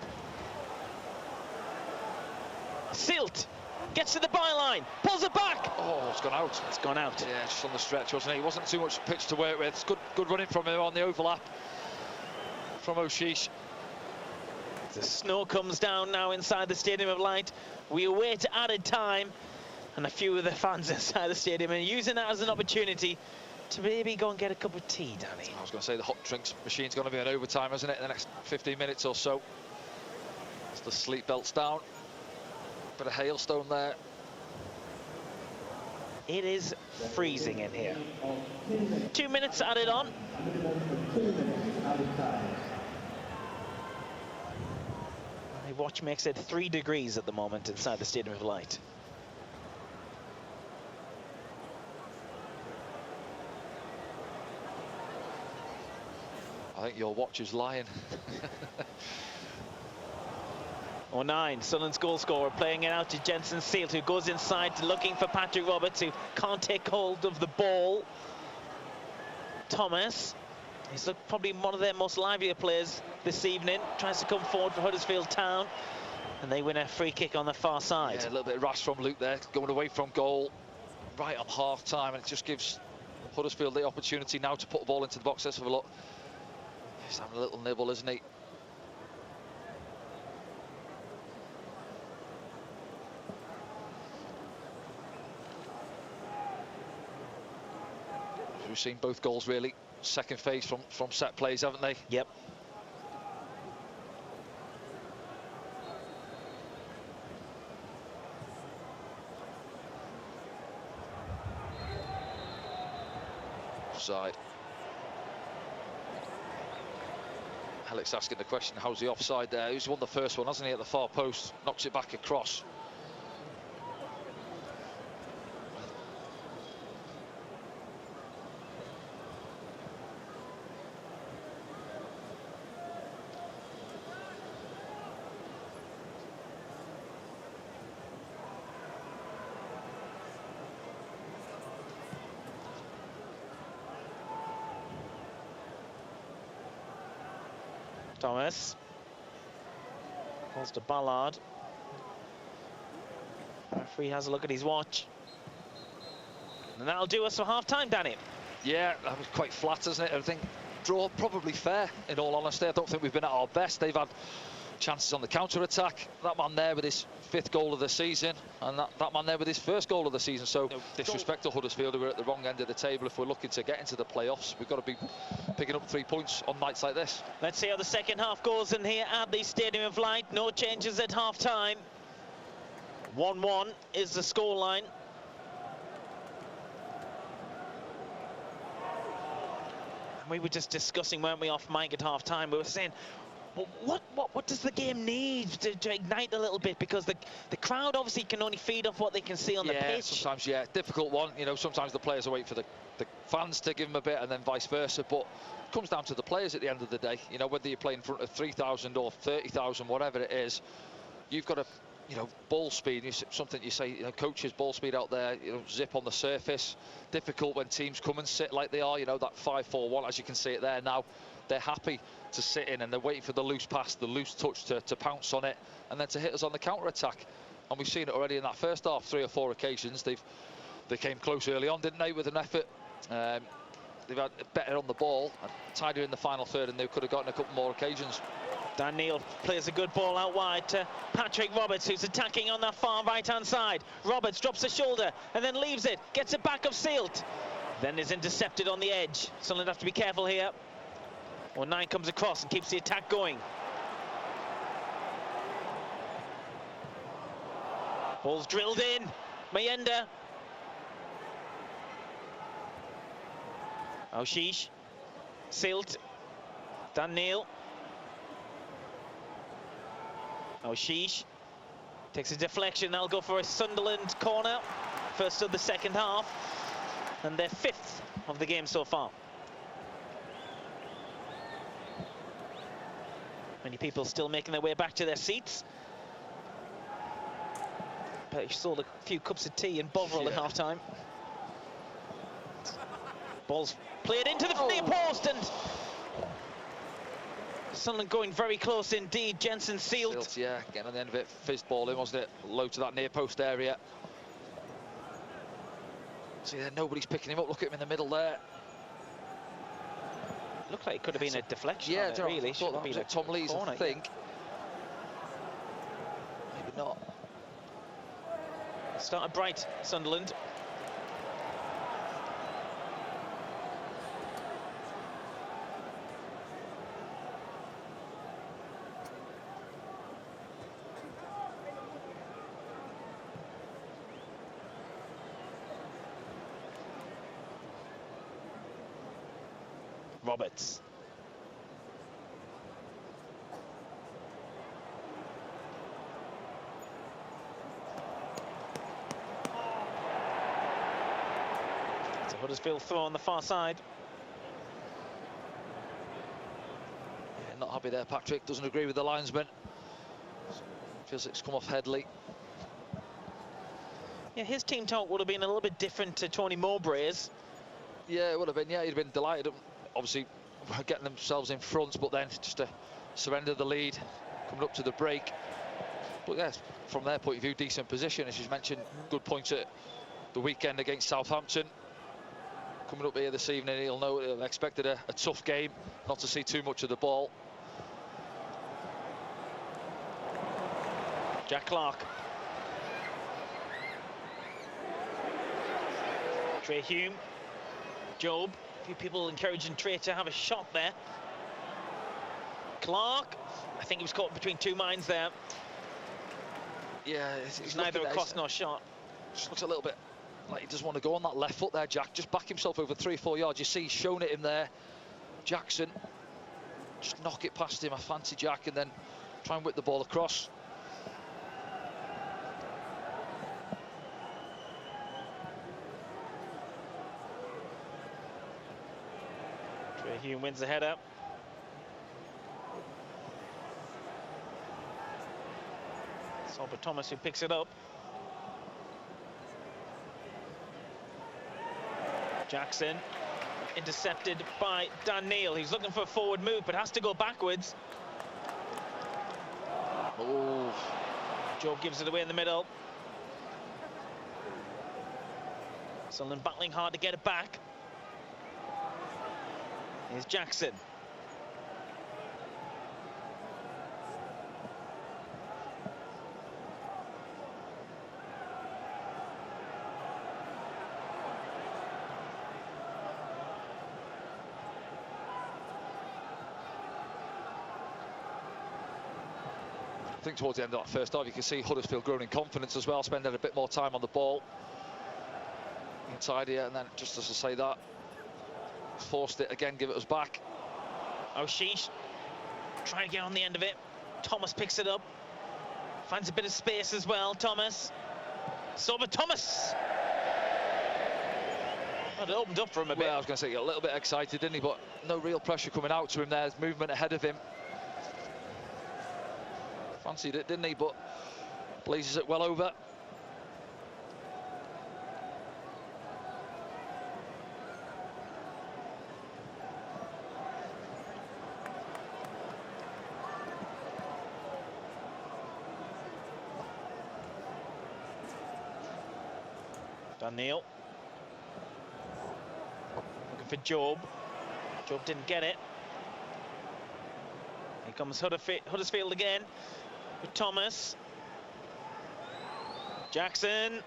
Silt gets to the byline, pulls it back. Oh, it's gone out. It's gone out. Yeah, just on the stretch, wasn't it? He wasn't too much pitch to work with. It's good running from him on the overlap from O'Sheesh. The snow comes down now inside the Stadium of Light. We await added time, and a few of the fans inside the stadium are using that as an opportunity to maybe go and get a cup of tea, Danny. I was going to say the hot drinks machine's going to be on overtime, isn't it, in the next 15 minutes or so. As the sleep belts down. Bit of hailstone there. It is freezing in here. 2 minutes added on. Rewatch makes it 3 degrees at the moment inside the Stadium of Light. I think your watch is lying. 09, Sunderland's goal scorer, playing it out to Jensen Seelt, who goes inside looking for Patrick Roberts, who can't take hold of the ball. Thomas, he's probably one of their most livelier players this evening, tries to come forward for Huddersfield Town, and they win a free kick on the far side. Yeah, a little bit rash from Luke there, going away from goal right on half-time, and it just gives Huddersfield the opportunity now to put the ball into the box. Let's have a look. He's having a little nibble, isn't he? We've seen both goals really second phase from set plays, haven't they? Yep. Offside. Alex asking the question, how's the offside there? He's won the first one, hasn't he, at the far post? Knocks it back across. Thomas. Calls to Ballard. Referee has a look at his watch. And that'll do us for half-time, Danny. Yeah, that was quite flat, isn't it? I think draw probably fair, in all honesty. I don't think we've been at our best. They've had chances on the counter-attack. That man there with his 5th goal of the season, and that man there with his 1st goal of the season. So no disrespect to Huddersfield, we're at the wrong end of the table. If we're looking to get into the playoffs, we've got to be picking up 3 points on nights like this. Let's see how the second half goes in here at the Stadium of Light. No changes at half-time. 1-1 is the scoreline. And we were just discussing, weren't we, off mic at half-time? We were saying, well, what does the game need to ignite a little bit? Because the crowd obviously can only feed off what they can see on the pitch. Sometimes, yeah, difficult one. You know, sometimes the players are waiting for the fans to give them a bit, and then vice versa. But it comes down to the players at the end of the day. You know, whether you're playing in front of 3,000 or 30,000, whatever it is, you've got to, you know, ball speed. Something you say, you know, coaches, ball speed out there, you know, zip on the surface. Difficult when teams come and sit like they are, you know, that 5-4-1, as you can see it there now. They're happy to sit in and they're waiting for the loose pass, the loose touch to pounce on it and then to hit us on the counter-attack. And we've seen it already in that first half, 3 or 4 occasions. They came close early on, didn't they, with an effort. They've had better on the ball and tidier in the final third, and they could have gotten a couple more occasions. Dan Neil plays a good ball out wide to Patrick Roberts, who's attacking on that far right-hand side. Roberts drops the shoulder and then leaves it, gets it back of Seelt. Then is intercepted on the edge. Sunderland have to be careful here. 09 comes across and keeps the attack going. Ball's drilled in. Mayenda. Oshish. Seelt. Dan Neil. Oshish takes a deflection. They'll go for a Sunderland corner. First of the second half. And their 5th of the game so far. Many people still making their way back to their seats. But you sold a few cups of tea in Bovril at half-time. Ball's played into the near post, and Sunderland going very close indeed. Jensen Seelt. Yeah, getting on the end of it, fizzed ball in, wasn't it? Low to that near post area. See there, nobody's picking him up. Look at him in the middle there. Looked like it could have been a deflection. Yeah, on it, really. I thought that was Tom Lee's, corner, I think. Maybe not. Started bright, Sunderland. Roberts. It's a Huddersfield throw on the far side. Yeah, not happy there, Patrick. Doesn't agree with the linesman. Feels it's come off Headley. Yeah, his team talk would have been a little bit different to Tony Mowbray's. Yeah, it would have been. Yeah, he'd been delighted. Obviously, getting themselves in front, but then just to surrender the lead, coming up to the break. But yes, from their point of view, decent position. As you mentioned, good points at the weekend against Southampton. Coming up here this evening, he'll expected a tough game, not to see too much of the ball. Jack Clark. Trey Hume. Job. A few people encouraging Trey to have a shot there. Clark. I think he was caught between two minds there. Yeah, It's neither a cross nor shot. Just looks a little bit like he doesn't want to go on that left foot there, Jack. Just back himself over 3-4 yards. You see he's shown it in there. Jackson, just knock it past him. I fancy Jack, and then try and whip the ball across. Trey Hume wins the header. Albert Thomas who picks it up. Jackson intercepted by Dan Neil. He's looking for a forward move but has to go backwards. Oh, Job gives it away in the middle. Sunderland battling hard to get it back. Here's Jackson. I think towards the end of that first half, you can see Huddersfield growing in confidence as well, spending a bit more time on the ball. Inside here, and then just as I say that, forced it again, give it us back. O'Sheesh trying to get on the end of it. Thomas picks it up. Finds a bit of space as well, Thomas. Sober Thomas! Well, it opened up for him a bit. Well, I was going to say, he got a little bit excited, didn't he? But no real pressure coming out to him there. There's movement ahead of him. Fancied it, didn't he? But blazes it well over. Dan Neil. Looking for Job. Job didn't get it. Here comes Huddersfield again. With Thomas. Jackson.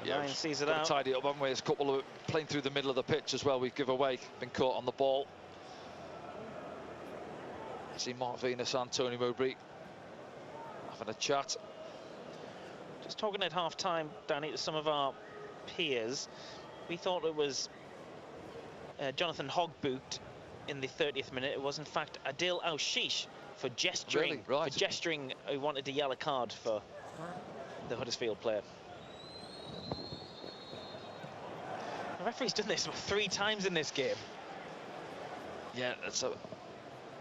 Yeah, Ryan sees it got out. to tidy it up, haven't we? There's a couple of playing through the middle of the pitch as well. We've given away, been caught on the ball. See Mark Venus and Tony Mowbray having a chat. Just talking at half-time, Danny, to some of our peers, we thought it was Jonathan Hogboot in the 30th minute. It was in fact Adil Al-Shish for gesturing. Really? Right. For gesturing, he wanted a yellow card for the Huddersfield player. The referee's done this 3 times in this game. Yeah, that's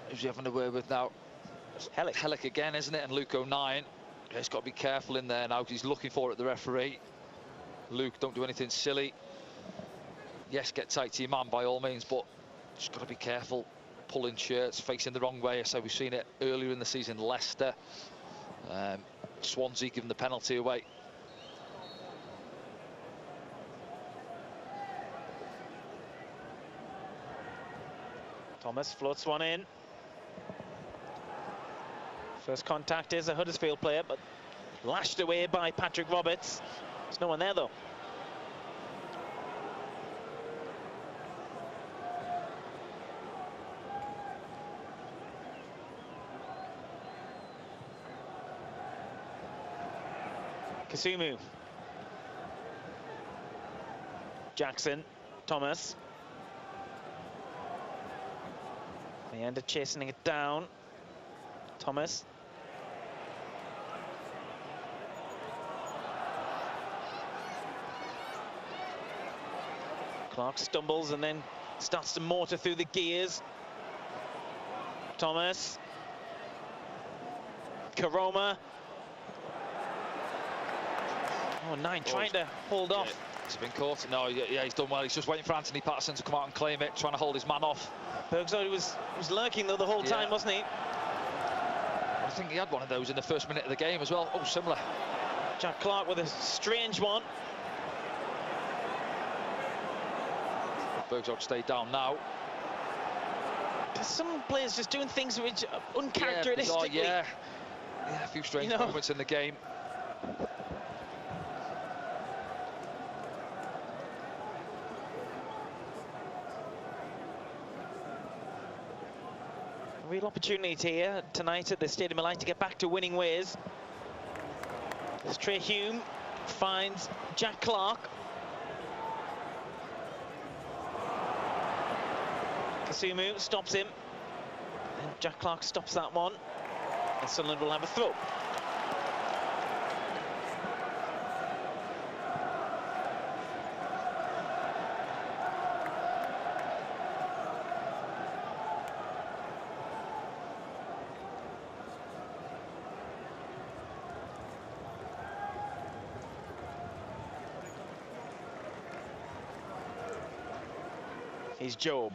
who's he having a word with now? Hellick. Hellick again, isn't it? And Luke O'Nien. He's got to be careful in there now. He's looking for it, the referee. Luke, don't do anything silly. Yes, get tight to your man by all means, but just got to be careful. Pulling shirts, facing the wrong way. So we've seen it earlier in the season. Leicester, Swansea giving the penalty away. Thomas floats one in. First contact is a Huddersfield player, but lashed away by Patrick Roberts. There's no one there though. Kasumu. Jackson. Thomas. They end up chasing it down. Thomas. Clark stumbles and then starts to mortar through the gears. Thomas. Karoma. Oh, Nine trying to hold off. He's been caught. No, yeah, he's done well. He's just waiting for Anthony Patterson to come out and claim it, trying to hold his man off. Bergson was lurking though the whole time, wasn't he? I think he had one of those in the first minute of the game as well. Oh, similar. Jack Clark with a strange one. Bergson stayed down now. There's some players just doing things which are uncharacteristically. Yeah, a few strange moments in the game. Real opportunity here tonight at the Stadium of Light to get back to winning ways. As Trey Hume finds Jack Clark. Kasumu stops him. And Jack Clark stops that one. And Sunderland will have a throw. He's Job.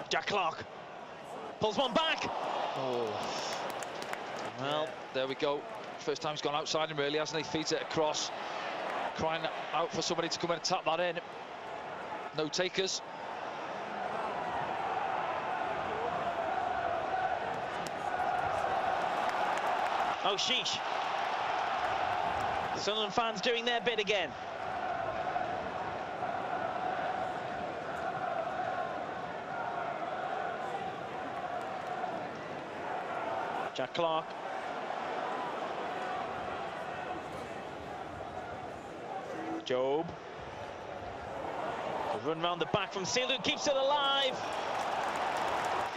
Jack Clark pulls one back. Oh. Well, there we go. First time he's gone outside him, really, hasn't he? Feeds it across, crying out for somebody to come in and tap that in. No takers. Oh, sheesh. Sunderland fans doing their bit again. Jack Clark. Job. A run round the back from Seal, who keeps it alive.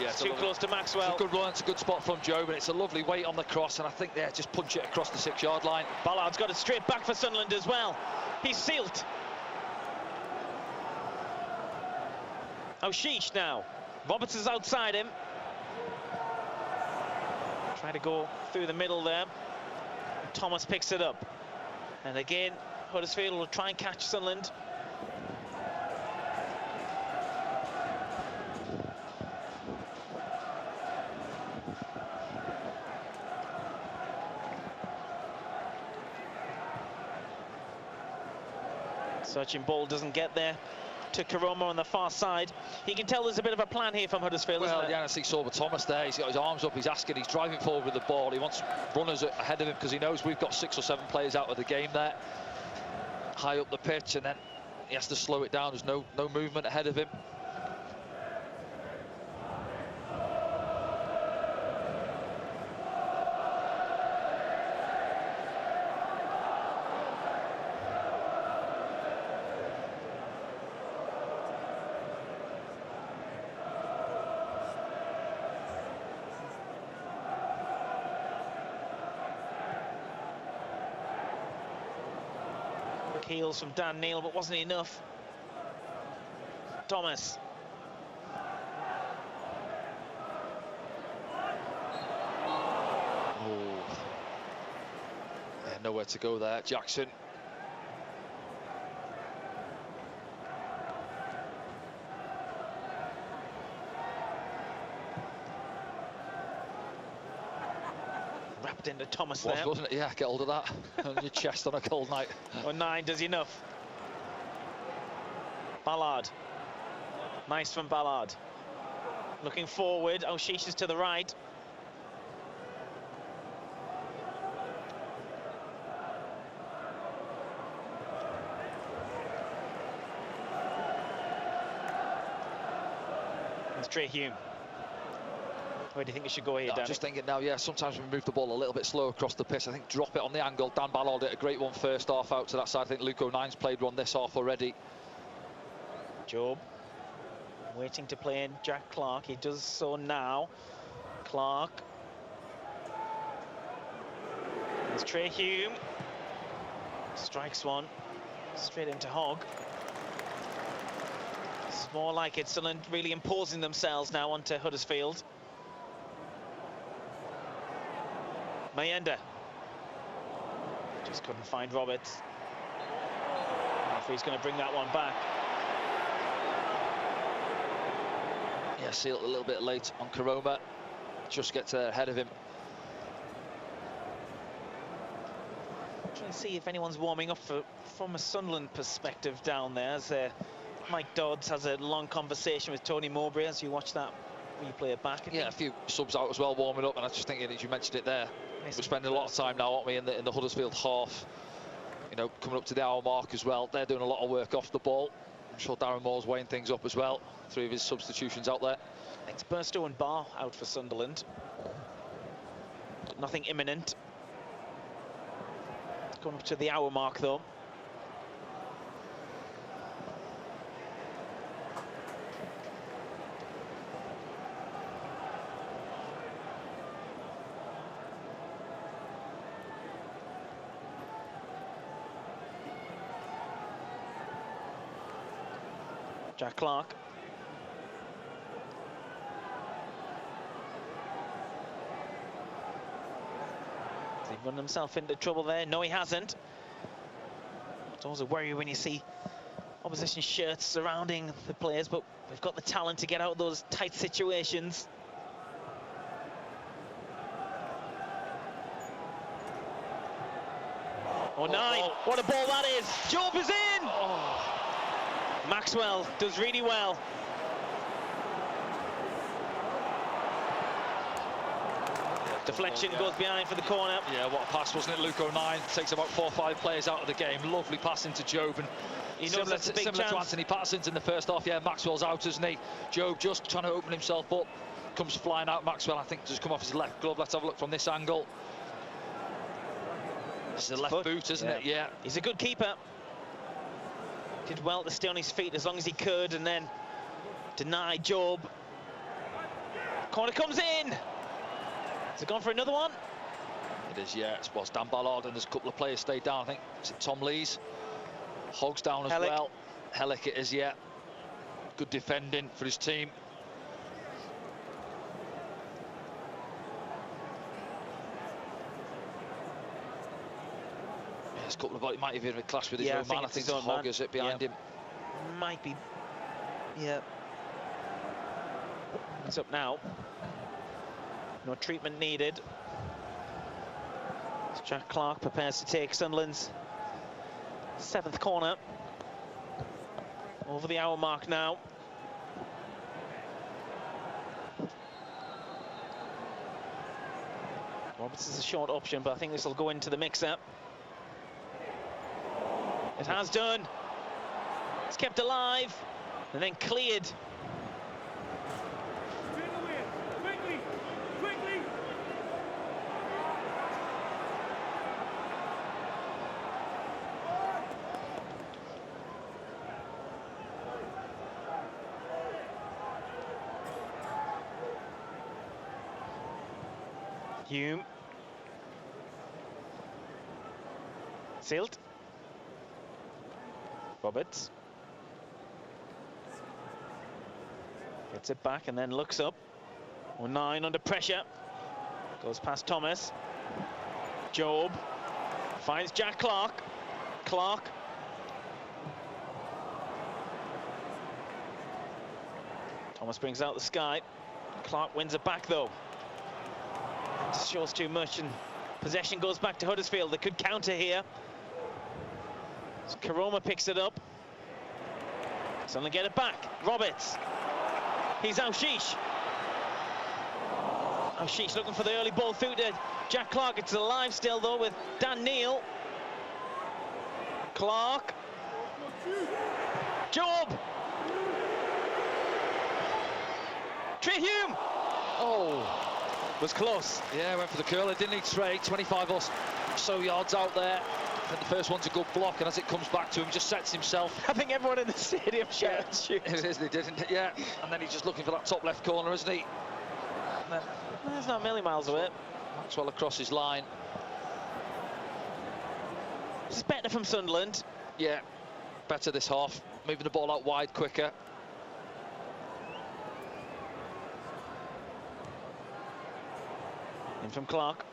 Yeah, it's too close to Maxwell. It's a good run, it's a good spot from Job, and it's a lovely weight on the cross, and I think they just punch it across the 6-yard line. Ballard's got it straight back for Sunderland as well. He's sealed. Oh, sheesh now. Robertson's outside him. Trying to go through the middle there. Thomas picks it up. And again, Huddersfield will try and catch Sunderland. Searching ball doesn't get there to Karoma on the far side. He can tell there's a bit of a plan here from Huddersfield, well, isn't yeah, I see Sorba Thomas there. He's got his arms up, he's asking, he's driving forward with the ball. He wants runners ahead of him because he knows we've got 6 or 7 players out of the game there. High up the pitch, and then he has to slow it down. There's no movement ahead of him. Heels from Dan Neil, but wasn't enough. Thomas. Oh. Yeah, nowhere to go there, Jackson. Wrapped into Thomas there. Wasn't it? Yeah, get hold of that on your chest on a cold night. Well, 9 does enough. Ballard. Nice from Ballard. Looking forward. Oh, Sheesh is to the right. It's Trey Hume. Where do you think it should go here, I'm Danny? just thinking now, yeah, sometimes we move the ball a little bit slow across the pitch. I think drop it on the angle. Dan Ballard did a great one first half out to that side. I think Luke O'Nine's played one this half already. Job waiting to play in Jack Clark. He does so now. Clark. There's Trey Hume. Strikes one. Straight into Hogg. It's more like it. Sunderland really imposing themselves now onto Huddersfield. Mayenda. Just couldn't find Roberts. Referee's going to bring that one back. Yeah, sealed a little bit late on Karoma. Just gets ahead of him. Trying to see if anyone's warming up from a Sunderland perspective down there. As Mike Dodds has a long conversation with Tony Mowbray as you watch that replay it back. Yeah, a few subs out as well warming up, and I was just thinking, as you mentioned it there, we're spending a lot of time now, aren't we, in the Huddersfield half. You know, coming up to the hour mark as well. They're doing a lot of work off the ball. I'm sure Darren Moore's weighing things up as well. 3 of his substitutions out there. It's Burstow and Barr out for Sunderland. Nothing imminent. Going up to the hour mark though. Jack Clark. Has he run himself into trouble there? No, he hasn't. It's always a worry when you see opposition shirts surrounding the players, but they've got the talent to get out of those tight situations. Oh, nine. Oh. What a ball that is. Job is in. Oh. Maxwell does really well. Deflection goes behind for the corner. Yeah, what a pass, wasn't it? Luke O'Nine takes about 4 or 5 players out of the game. Lovely pass into Job, and similar to Anthony Patterson's in the first half. Yeah, Maxwell's out, isn't he? Job just trying to open himself up, comes flying out. Maxwell, I think, just come off his left glove. Let's have a look from this angle. It's the left boot, isn't it? Yeah. He's a good keeper. Did well to stay on his feet as long as he could, and then deny Job. Corner comes in. Has it gone for another one? It is, yeah. Well, it's Dan Ballard, and there's a couple of players stayed down. I think, is it Tom Lees? Hogg's down as well. Hellick it is, yeah. Good defending for his team. There's a couple of, it might even have clashed with his own man. I think it's Hogg, is it, behind him? Might be. Yeah. It's up now. No treatment needed. As Jack Clark prepares to take Sunderland's 7th corner. Over the hour mark now. Roberts is a short option, but I think this will go into the mix-up. It has done. It's kept alive and then cleared. Hume. Silt. Roberts. Gets it back and then looks up. O'Nine under pressure. Goes past Thomas. Job. Finds Jack Clark. Clark. Thomas brings out the sky. Clark wins it back though. Just shows too much, and possession goes back to Huddersfield. They could counter here. So Karoma picks it up. Suddenly get it back. Roberts. He's Aushish. Aushish looking for the early ball through to Jack Clark. It's alive still though with Dan Neil. Clark. Job. Trey Hume. Oh, Was close. yeah, went for the curler, didn't he, Trey? 25 or so yards out there. I think the first one's a good block, and as it comes back to him, just sets himself. I think everyone in the stadium shouted shoot. It is, they didn't, yeah. And then he's just looking for that top left corner, isn't he? And then That's not a million miles away. Maxwell across his line. It's better from Sunderland. Yeah, better this half. Moving the ball out wide quicker. In from Clark.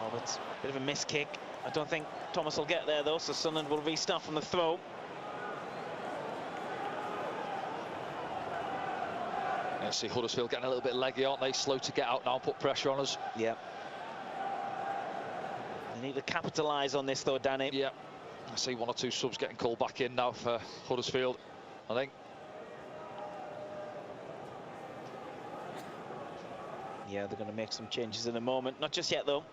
Roberts, bit of a miss kick. I don't think Thomas will get there though, so Sunderland will restart from the throw. Yeah, see Huddersfield getting a little bit leggy, aren't they? Slow to get out now and put pressure on us. Yeah. They need to capitalise on this though, Danny. Yeah. I see one or two subs getting called back in now for Huddersfield, I think. Yeah, they're going to make some changes in a moment. Not just yet though.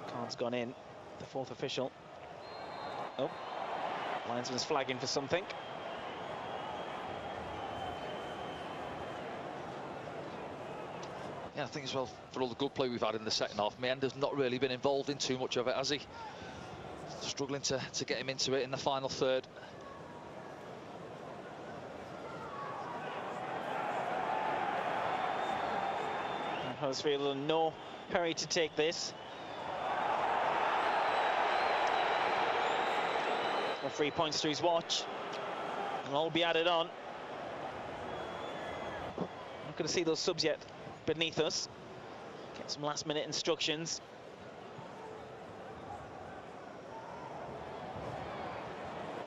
Card's gone in. The fourth official. Oh. Linesman's flagging for something. Yeah, I think as well, for all the good play we've had in the second half, Meander's not really been involved in too much of it, has he? Struggling to get him into it in the final third. And Huddersfield in no hurry to take this. For 3 points to his watch. And all be added on. Not going to see those subs yet beneath us. Get some last minute instructions.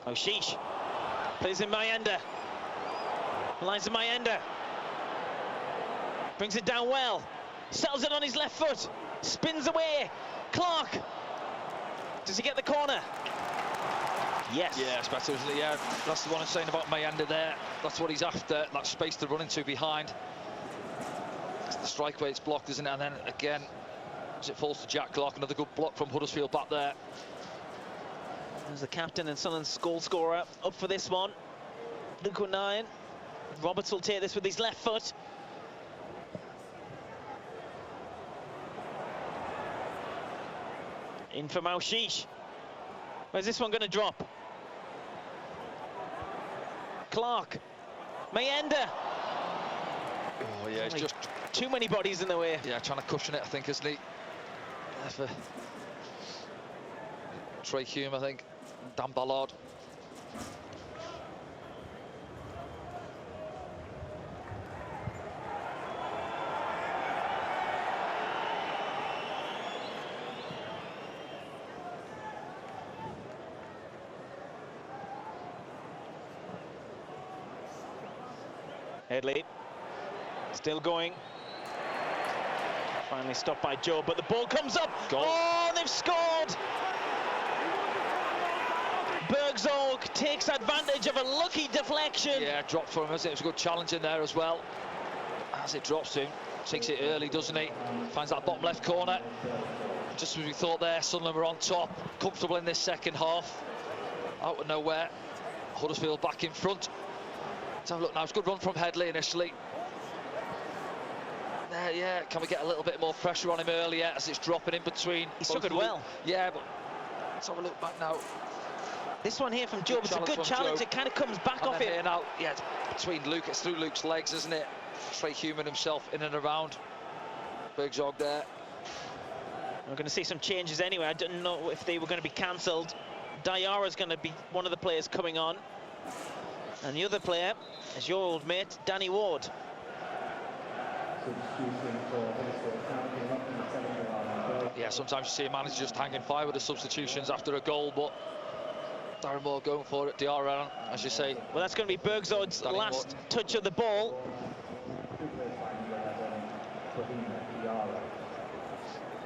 Oh, sheesh. Plays in Mayenda. Lines in Mayenda. Brings it down well. Settles it on his left foot. Spins away. Clark. Does he get the corner? Yes. Yeah, it's better, isn't it? Yeah, that's the one I'm saying about Mayenda there. That's what he's after, that space to run into behind. It's the strike where it's blocked, isn't it? And then again, as it falls to Jack Clark, another good block from Huddersfield back there. There's the captain and Sunderland's goal scorer up for this one. Luke O'Nien. Roberts will take this with his left foot. In for Maushish. Where's this one going to drop? Clark. Mayenda. Oh, yeah, it's just too many bodies in the way. Yeah, trying to cushion it, I think, isn't he? There for Trey Hume, I think. Dan Ballard. Headley. Still going. Finally stopped by Joe, but the ball comes up. Goal. Oh, they've scored! Bergzorg takes advantage of a lucky deflection. Yeah, dropped for him, hasn't it? It was a good challenge in there as well. As it drops to him, takes it early, doesn't he? Finds that bottom left corner. Just as we thought there, Sunderland were on top, comfortable in this second half. Out of nowhere, Huddersfield back in front. Let's have a look now. It's a good run from Headley initially. There, yeah, can we get a little bit more pressure on him earlier as it's dropping in between? He took it well. Yeah, but let's have a look back now. This one here from Joe, it's a good challenge. It kind of comes back off it. Now, yeah, it's between Luke, it's through Luke's legs, isn't it? Trey Human himself in and around. Bergzorg there. We're going to see some changes anyway. I didn't know if they were going to be cancelled. Diarra's going to be one of the players coming on. And the other player is your old mate, Danny Ward. Yeah, sometimes you see a manager just hanging fire with the substitutions after a goal, but Darren Moore going for it. Diarra, as you say. Well, that's going to be Bergzorg's last touch of the ball.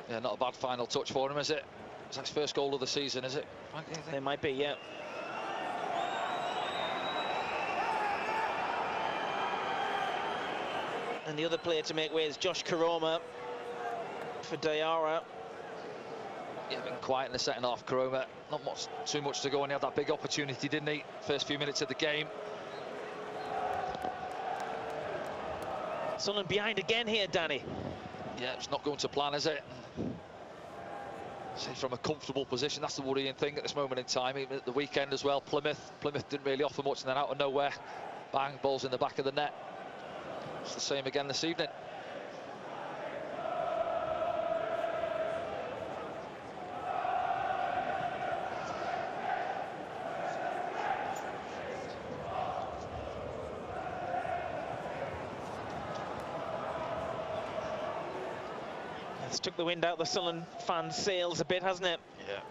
Yeah, not a bad final touch for him, is it? It's his first goal of the season, is it? It might be, yeah. And the other player to make way is Josh Karoma for Diarra. Yeah, been quiet in the second half, Koroma. Not too much to go on. He had that big opportunity, didn't he? First few minutes of the game. Sunderland behind again here, Danny. Yeah, it's not going to plan, is it? See, from a comfortable position, that's the worrying thing at this moment in time. Even at the weekend as well, Plymouth didn't really offer much, and then out of nowhere, bang, balls in the back of the net. It's the same again this evening. It's took the wind out the Sunderland fans' sails a bit, hasn't it? Yeah.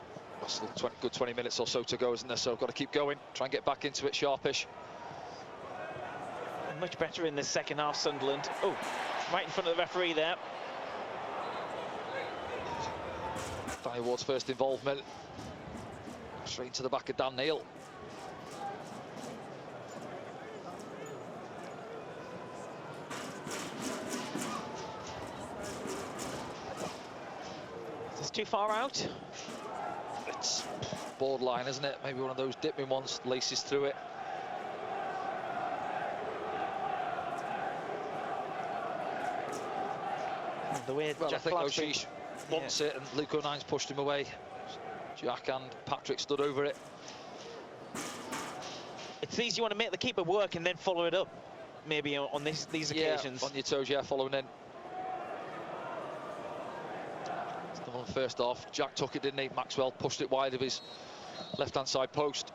Well, still good 20 minutes or so to go, isn't there? So I've got to keep going, try and get back into it sharpish. Much better in this second half, Sunderland. Oh, right in front of the referee there. Danny Ward's first involvement. Straight into the back of Dan Neil. Is this too far out? It's borderline, isn't it? Maybe one of those dipping ones, laces through it. The way Well, Jack I think Clark's been- O'Shea wants it, and Luke O'Nine's pushed him away. Jack and Patrick stood over it. It's these you want to make the keeper work and then follow it up, maybe on these occasions. Yeah, on your toes, yeah, following in. Still on the first half. Jack took it, didn't he? Maxwell pushed it wide of his left-hand side post.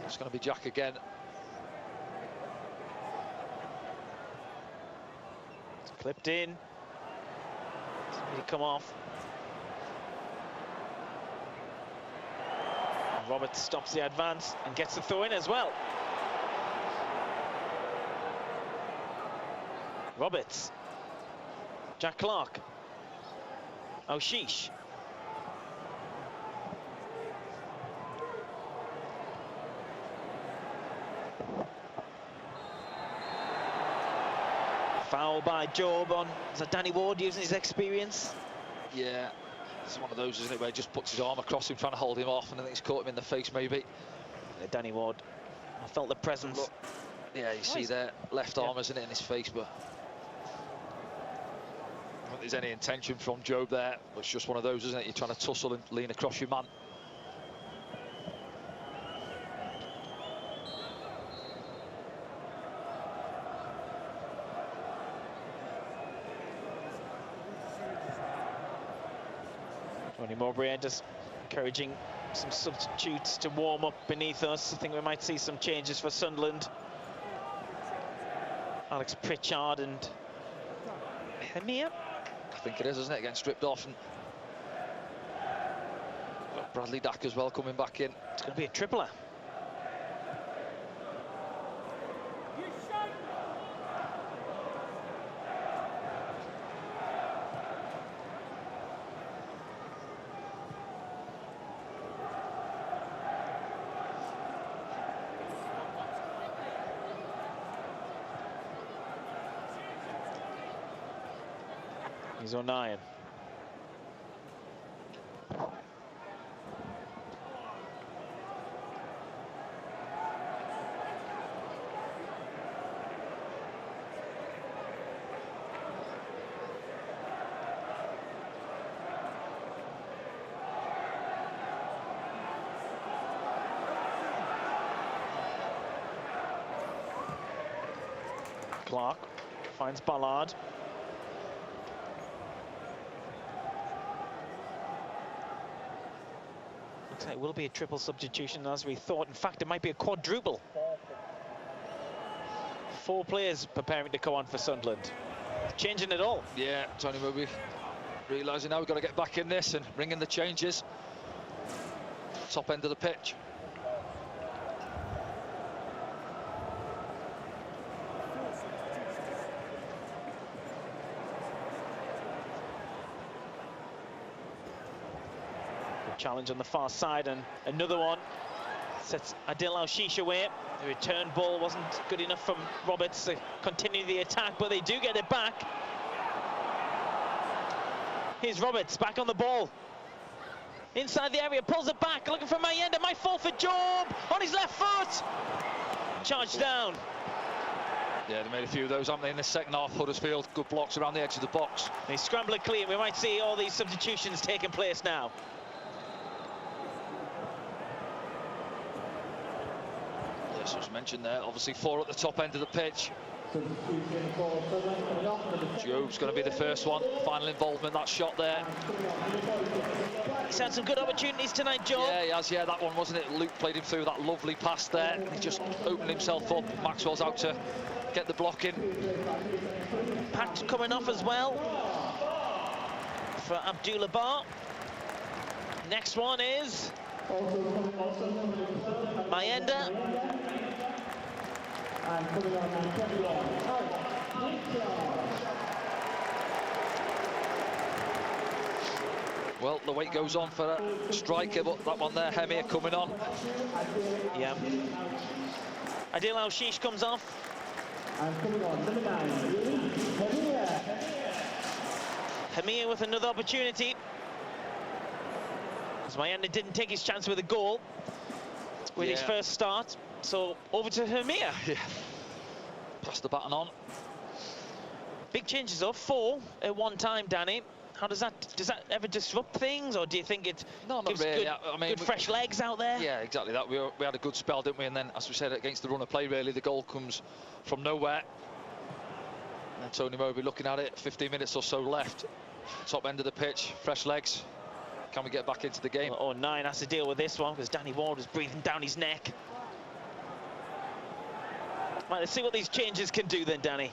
It's going to be Jack again. It's clipped in. Doesn't really come off. And Roberts stops the advance and gets the throw in as well. Roberts. Jack Clark. O'Shea. Foul by Job on, is that Danny Ward using his experience? Yeah, it's one of those, isn't it, where he just puts his arm across him, trying to hold him off, and I think he's caught him in the face, maybe. Danny Ward, I felt the presence. Look, yeah, you see there, left arm, isn't it, in his face, but I don't think there's any intention from Job there. It's just one of those, isn't it? You're trying to tussle and lean across your man. Tony Mowbray just encouraging some substitutes to warm up beneath us. I think we might see some changes for Sunderland. Alex Pritchard and Hemir. I think it is, isn't it? Getting stripped off, and got Bradley Dack as well coming back in. It's going to be a tripler. He's on 9. Clark finds Ballard. Looks like it will be a triple substitution as we thought. In fact, it might be a quadruple. 4 players preparing to go on for Sunderland. Changing it all. Yeah, Tony Mowbray realising now we've got to get back in this and bring in the changes. Top end of the pitch. Challenge on the far side, and another one sets Adil Al-Shish away. The return ball wasn't good enough from Roberts to continue the attack, but they do get it back. Here's Roberts back on the ball. Inside the area, pulls it back, looking for Mayenda. Might fall for Job on his left foot. Charged down. Yeah, they made a few of those, haven't they, in the second half. Huddersfield, good blocks around the edge of the box. They scramble it clear. We might see all these substitutions taking place now. Yes, as mentioned there, obviously 4 at the top end of the pitch. Job's going to be the first one. Final involvement, that shot there. He's had some good opportunities tonight, Joe. Yeah, he has, yeah, that one, wasn't it? Luke played him through that lovely pass there. He just opened himself up. Maxwell's out to get the block in. Pat coming off as well for Abdullah Bar. Next one is Mayenda. Well, the wait goes on for a striker, but that one there, Hemir coming on. Yeah. Adil Al-Shish comes off. Hemir with another opportunity. As Mayenda didn't take his chance with a goal with his first start. So over to Hemir. Yeah. Pass the baton on. Big changes though, 4 at one time, Danny. How does that ever disrupt things, or do you think it gives really. good fresh legs out there? Yeah, exactly that. We had a good spell, didn't we? And then, as we said, against the run of play, really, the goal comes from nowhere. And Tony Moby looking at it, 15 minutes or so left. Top end of the pitch, fresh legs. Can we get back into the game? Oh, 9 has to deal with this one because Danny Ward was breathing down his neck. Right, let's see what these changes can do then, Danny.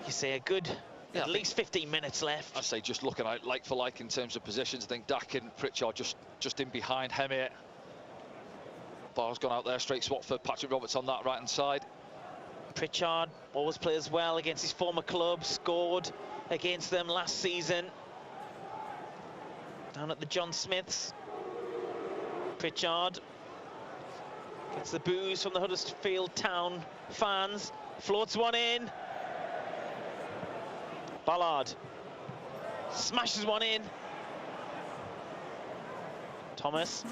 You say a good, at least 15 minutes left. I'd say just looking at like for like in terms of positions. I think Dak and Pritchard just in behind Hemir. Barr's gone out there, straight swap for Patrick Roberts on that right-hand side. Pritchard always plays well against his former club, scored against them last season. Down at the John Smiths. Pritchard gets the boos from the Huddersfield Town fans. Floats one in. Ballard smashes one in. Thomas.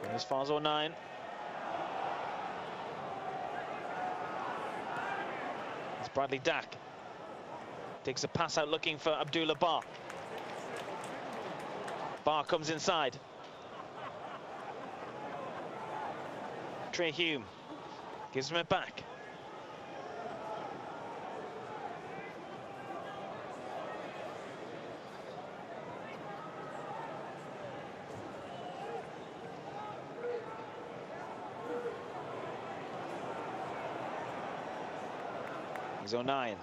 There's Fazo 9. It's Bradley Dack. Takes a pass out looking for Abdullah Bar. Bar comes inside. Trey Hume gives him it back. He's 09.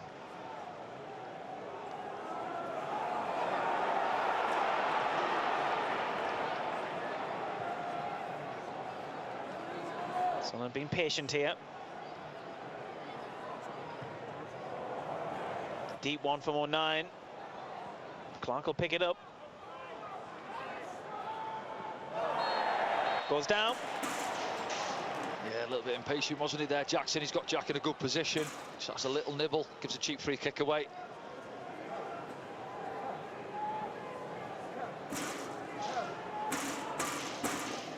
Sunderland being patient here. Deep one from 09. Clark will pick it up. Goes down. Yeah, a little bit impatient, wasn't he there, Jackson? He's got Jack in a good position. So that's a little nibble, gives a cheap free kick away.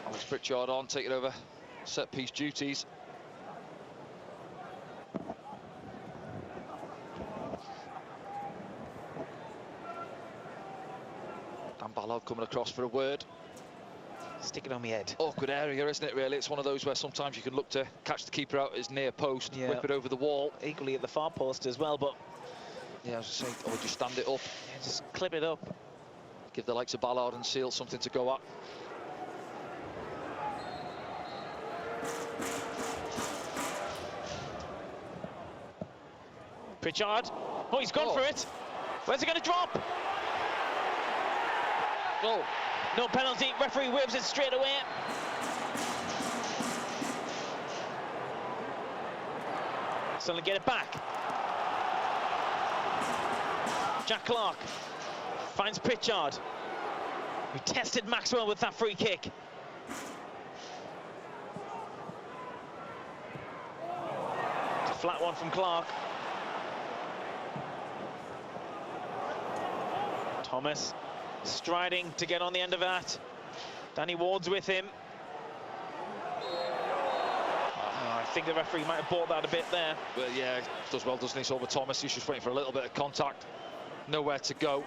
Alex Pritchard on, taking over set piece duties. Dan Ballard coming across for a word. Stick it on my head. Awkward area, isn't it, really? It's one of those where sometimes you can look to catch the keeper out at his near post, whip it over the wall. Equally at the far post as well, but... Yeah, as I say, or just stand it up. Yeah, just clip it up. Give the likes of Ballard and Seal something to go at. Pritchard. Oh, he's gone for it. Where's it going to drop? Oh, no penalty. Referee waves it straight away. Sunderland get it back. Jack Clark finds Pritchard, who tested Maxwell with that free kick. flat one from Clark. Thomas striding to get on the end of that. Danny Ward's with him. I think the referee might have bought that a bit there. But yeah, does well, doesn't he? So over Thomas, he's just waiting for a little bit of contact. Nowhere to go.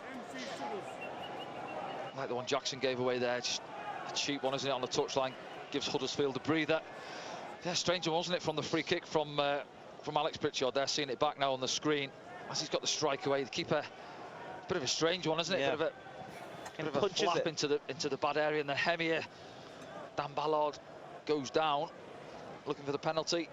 Like the one Jackson gave away there, just a cheap one, isn't it, on the touchline? Gives Huddersfield a breather. Yeah, strange one, wasn't it, from the free kick from Alex Pritchard there, seeing it back now on the screen. As he's got the strike away, the keeper, a bit of a strange one, isn't it? Yeah. Bit of a flap into the bad area, and the hem here. Dan Ballard goes down, looking for the penalty.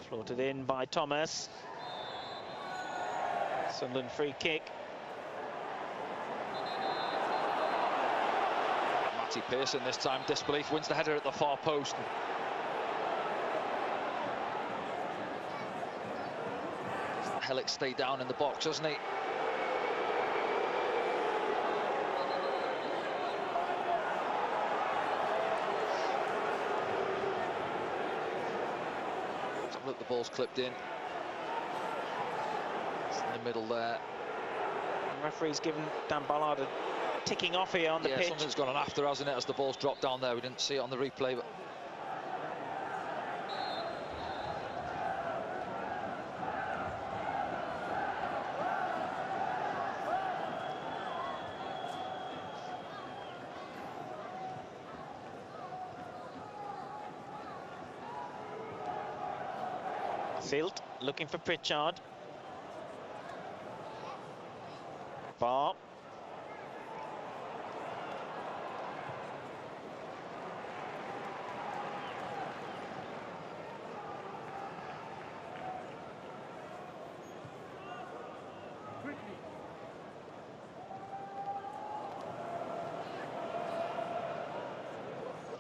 Floated in by Thomas. Sunderland free kick. Matty Pearson this time, disbelief, wins the header at the far post. Hellick stay down in the box, doesn't he? Look, the ball's clipped in. It's in the middle there. The referee's given Dan Ballard a ticking off here on the pitch. Something's gone on after, hasn't it, as the ball's dropped down there. We didn't see it on the replay, but Silt looking for Pritchard. Bar.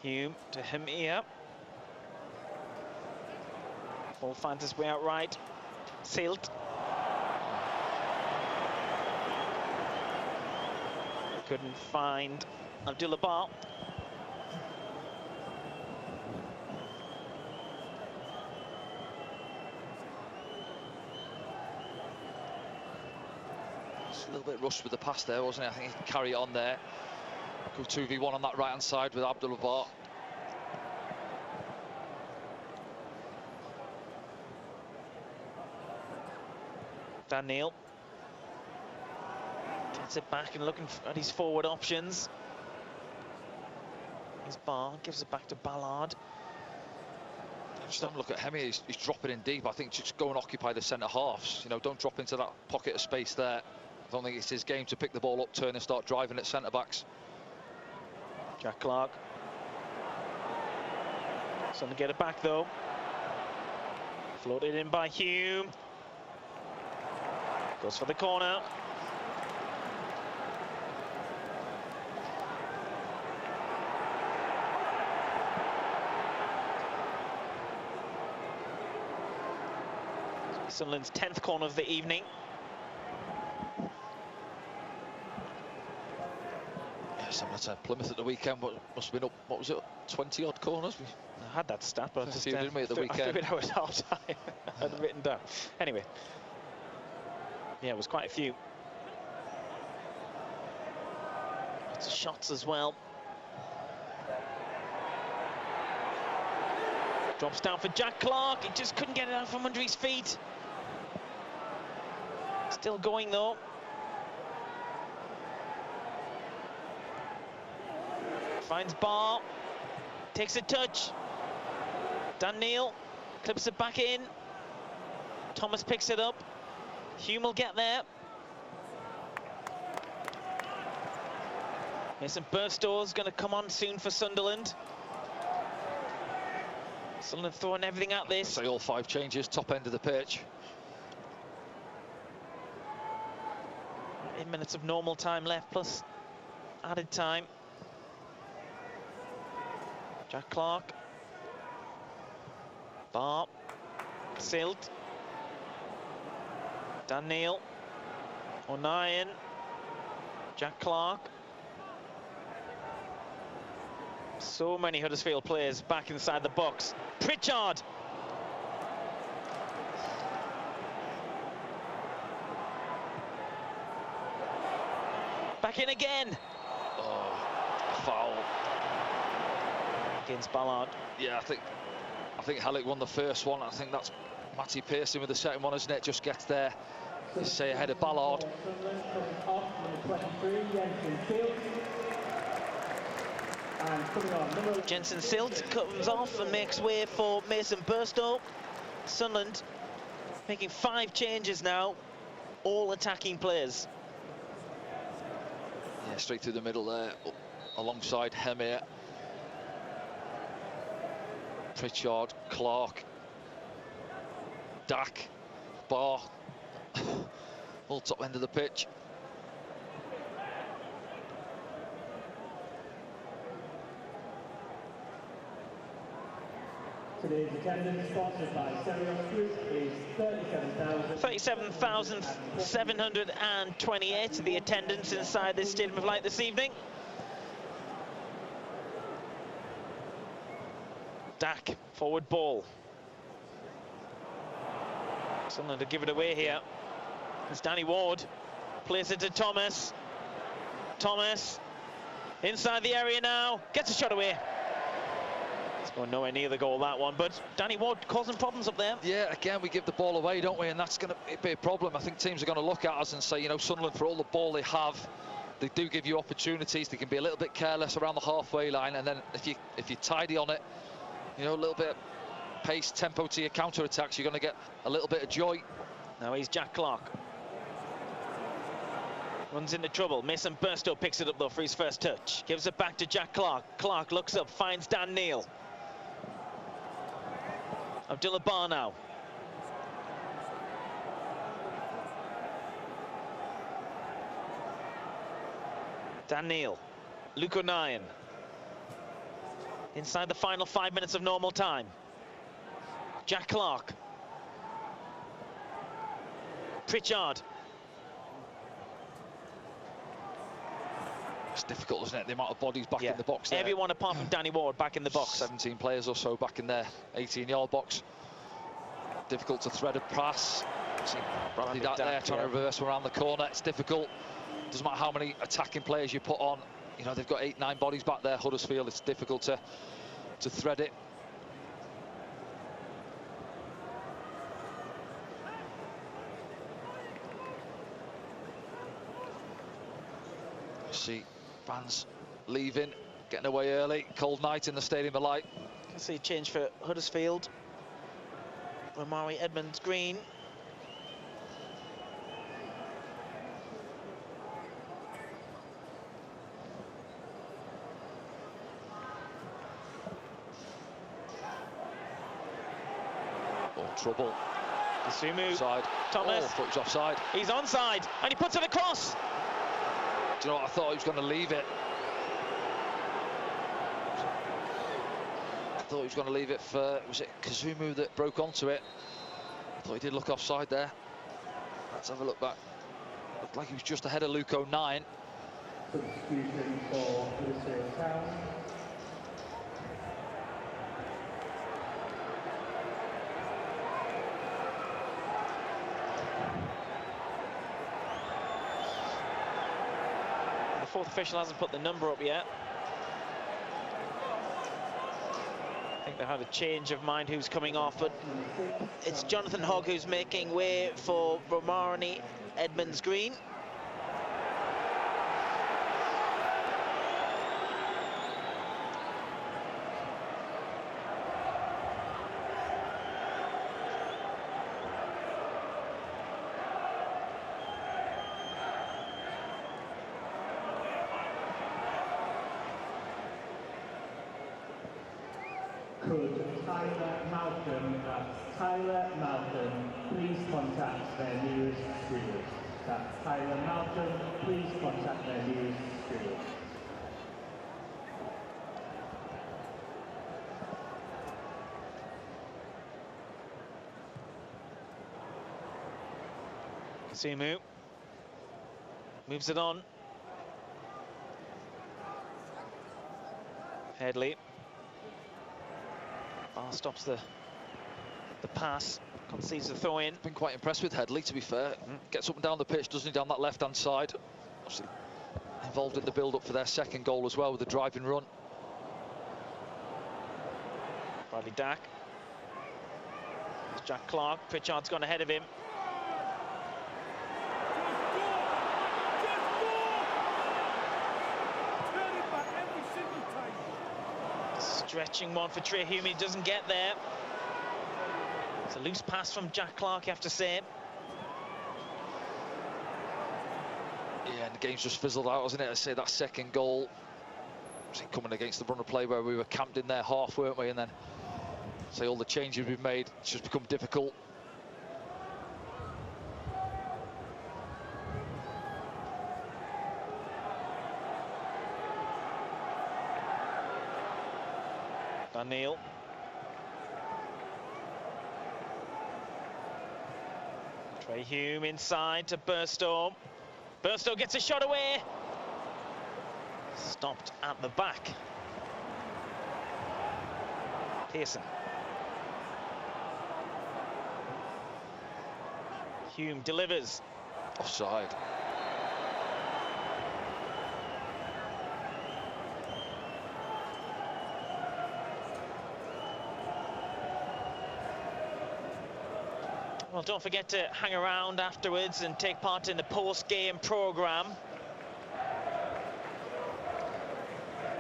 Hume to him here. Ball finds his way out right. Silt. Couldn't find Abdullah Bar. Just a little bit rushed with the pass there, wasn't it? I think he'd carry it on there. Go 2v1 on that right hand side with Abdullah Bar. Dan Neil gets it back and looking at his forward options. His Bar gives it back to Ballard. Just have a look at Hemi. He's dropping in deep. I think just go and occupy the centre halves. You know, don't drop into that pocket of space there. I don't think it's his game to pick the ball up, turn and start driving at centre backs. Jack Clark. Trying to get it back though. Floated in by Hume. Goes for the corner. Sunderland's 10th corner of the evening. Yeah, similar to Plymouth at the weekend, but must have been up, what was it, 20 odd corners? I had that stat, but I just didn't we, at the weekend? I threw it out at half time. I had it written down. Anyway. Yeah, it was quite a few. Lots of shots as well. Drops down for Jack Clark. He just couldn't get it out from under his feet. Still going though. Finds Bar. Takes a touch. Dan Neil clips it back in. Thomas picks it up. Hume will get there. Mason Burstow's going to come on soon for Sunderland. Sunderland throwing everything at this. So all 5 changes, top end of the pitch. 8 minutes of normal time left, plus added time. Jack Clark. Bar. Silt. Dan Neil. O'Nien. Jack Clark. So many Huddersfield players back inside the box. Pritchard. Back in again. Oh, foul. Against Ballard. Yeah, I think Halleck won the first one. I think that's Matty Pearson with the second one, isn't it? Just gets there. You say ahead of Ballard. Jensen Silt comes off and makes way for Mason Burstow. Sunderland making 5 changes now, all attacking players. Yeah, straight through the middle there, alongside Hemir. Pritchard, Clark, Dack, Barr, all top end of the pitch. Today's attendance, sponsored by Serios Group, is 37,728, the attendance inside this Stadium of Light this evening. Dack, forward ball. Sunderland to give it away here. It's Danny Ward. Plays it to Thomas. Thomas inside the area now. Gets a shot away. It's going nowhere near the goal, that one, but Danny Ward causing problems up there. Yeah, again, we give the ball away, don't we? And that's going to be a problem. I think teams are going to look at us and say, you know, Sunderland, for all the ball they have, they do give you opportunities. They can be a little bit careless around the halfway line, and then if you're tidy on it, you know, a little bit of pace, tempo to your counter-attacks, you're going to get a little bit of joy. Now he's Jack Clark. Runs into trouble. Mason Burstow picks it up, though, for his first touch. Gives it back to Jack Clark. Clark looks up, finds Dan Neil. Abdullah Barr now. Dan Neil. Luke O'Nien. Inside the final 5 minutes of normal time. Jack Clark. Pritchard. It's difficult, isn't it? The amount of bodies back in the box there. Everyone apart from Danny Ward back in the box. 17 players or so back in their 18-yard box. Difficult to thread a pass. See Bradley Dack there trying to reverse around the corner. It's difficult. Doesn't matter how many attacking players you put on. You know, they've got 8-9 bodies back there, Huddersfield. It's difficult to thread it. See fans leaving, getting away early. Cold night in the Stadium of Light. Can see a change for Huddersfield. Romari Edmonds Green. Oh, trouble. Kasumu. Offside. Thomas. Oh, thought he was offside. He's onside, and he puts it across. Do you know what? I thought he was going to leave it. I thought he was going to leave it for, was it Kasumu that broke onto it? I thought he did look offside there. Let's have a look back. Looked like he was just ahead of Luke O'Nien. substitution for Huddersfield Town. The fourth official hasn't put the number up yet. I think they had a change of mind who's coming off, but it's Jonathan Hogg who's making way for Romari Edmonds Green. Could Tyler Malcolm please contact their nearest steward? That's Tyler Malcolm, please contact their nearest steward. Sumu moves it on. Headley. Bar stops the pass, concedes the throw in. Been quite impressed with Headley, to be fair. Gets up and down the pitch, doesn't he, down that left-hand side. Obviously involved in the build-up for their second goal as well with the driving run. Bradley Dack. There's Jack Clark. Pritchard's gone ahead of him. Stretching one for Trey Hume, he doesn't get there. It's a loose pass from Jack Clark, you have to say. Yeah, and the game's just fizzled out, hasn't it? I say that second goal, coming against the run of play where we were camped in their half, weren't we? And then, say, all the changes we've made, it's just become difficult. Daniel. Trey Hume inside to Burstow. Burstow gets a shot away. Stopped at the back. Pearson. Hume delivers. Offside. Well, don't forget to hang around afterwards and take part in the post-game programme.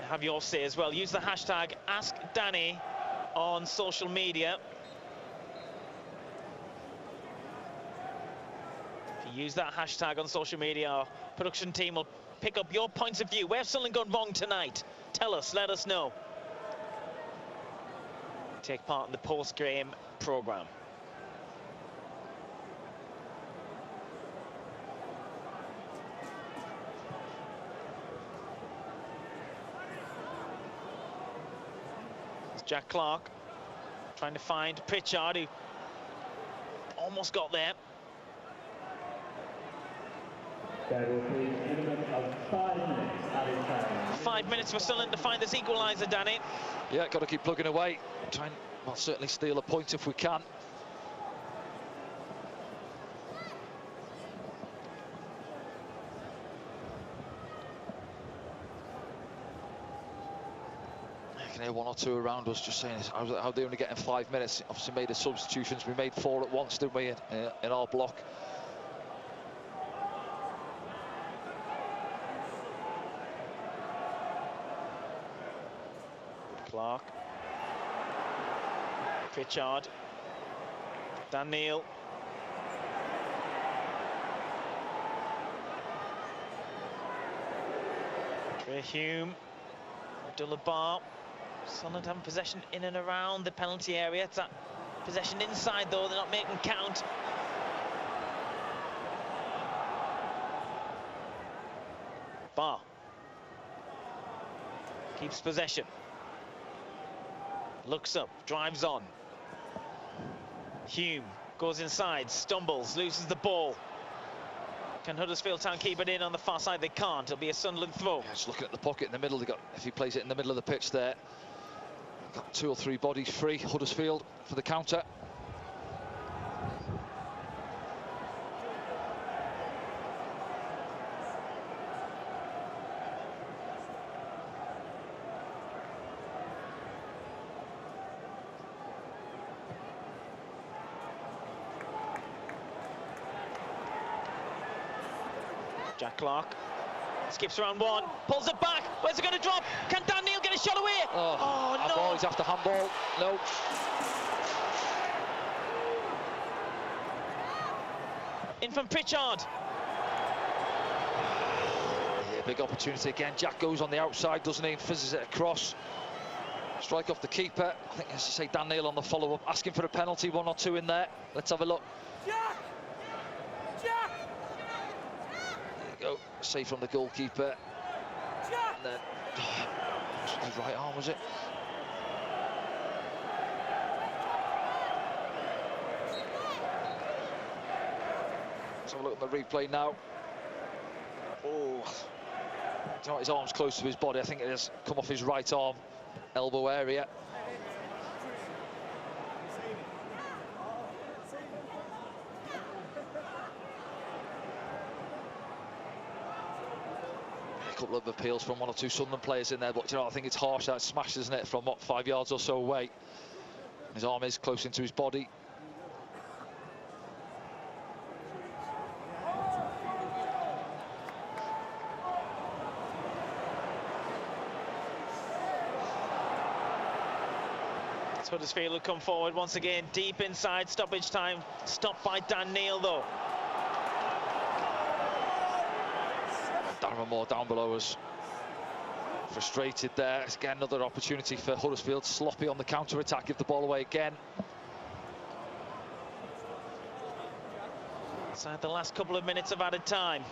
Have your say as well. Use the hashtag AskDanny on social media. If you use that hashtag on social media, our production team will pick up your points of view. Where's something gone wrong tonight? Tell us, let us know. Take part in the post-game programme. Jack Clark trying to find Pritchard, who almost got there. There will be a minimum of 5 minutes added time. 5 minutes for Sunderland to find this equaliser, Danny. Yeah, got to keep plugging away. Try and, well, certainly steal a point if we can. I can hear one or two around us just saying how they only getting 5 minutes. Obviously made the substitutions. We made 4 at once, didn't we, in our block. Clark. Pritchard. Daniel. Trey Hume. Abdullah Bar. Sunderland having possession in and around the penalty area. It's that possession inside, though, they're not making count. Bar. Keeps possession. Looks up, drives on. Hume goes inside, stumbles, loses the ball. Can Huddersfield Town keep it in on the far side? They can't. It'll be a Sunderland throw. Yeah, just looking at the pocket in the middle. If he plays it in the middle of the pitch there, got 2 or 3 bodies free. Huddersfield for the counter. Jack Clark skips around one, pulls it back. Where's it going to drop? Can Daniel get a shot away? Oh no! Handball, he's after handball. No. In from Pritchard. Yeah, big opportunity again. Jack goes on the outside, doesn't he? Fizzes it across. Strike off the keeper. I think, as you say, Daniel on the follow-up, asking for a penalty. 1 or 2 in there. Let's have a look. Jack! Jack! Go, save from the goalkeeper. Jack! And then, his right arm, was it? Let's have a look at the replay now. Oh, do you know what, his arm's close to his body. I think it has come off his right arm, elbow area. A couple of appeals from one or two Sunderland players in there, but you know, I think it's harsh, that smash, isn't it, from what, 5 yards or so away. His arm is close into his body. Huddersfield will come forward once again, deep inside stoppage time. Stopped by Dan Neil, though. Darren Moore down below us. Frustrated there. It's again another opportunity for Huddersfield. Sloppy on the counter-attack, give the ball away again. Inside the last couple of minutes of added time.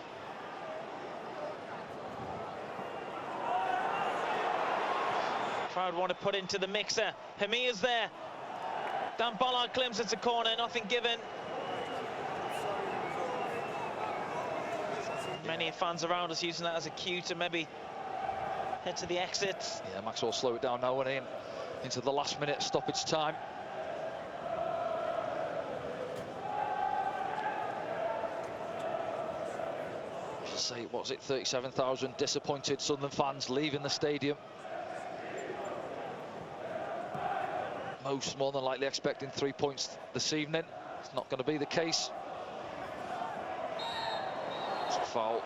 Crowd want to put into the mixer. Hamia's there. Dan Bollard claims it's a corner, nothing given. Many fans around us using that as a cue to maybe head to the exits. Yeah, Maxwell slow it down now and into the last minute stoppage time. I should say, what was it, 37,000 disappointed Sunderland fans leaving the stadium. Most more than likely expecting 3 points this evening. It's not going to be the case. It's a foul.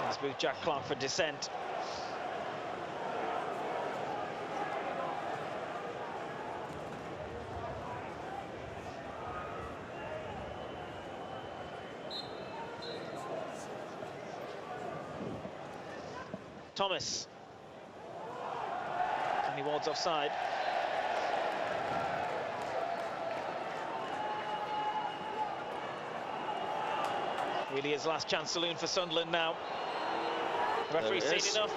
It's with Jack Clark for dissent. Thomas. And he wards offside. Really his last chance saloon for Sunderland now. Referee's seen enough.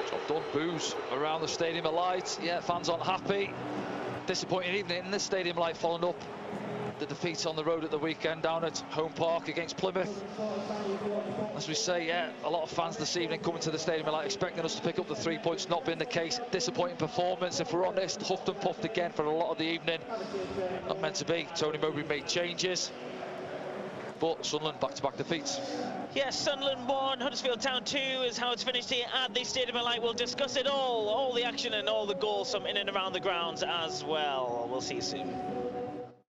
Job done. Boos around the stadium of light. Yeah, fans aren't happy. Disappointing evening in the stadium light, following up the defeat on the road at the weekend down at home park against Plymouth. As we say, yeah, a lot of fans this evening coming to the stadium like expecting us to pick up the 3 points. Not been the case. Disappointing performance, if we're honest. Huffed and puffed again for a lot of the evening. Not meant to be. Tony Mowbray made changes, but Sunderland back-to-back defeats. Yes, Sunderland 1, Huddersfield Town 2 is how it's finished here at the Stadium of Light. We'll discuss it all the action and all the goals from in and around the grounds as well. We'll see you soon.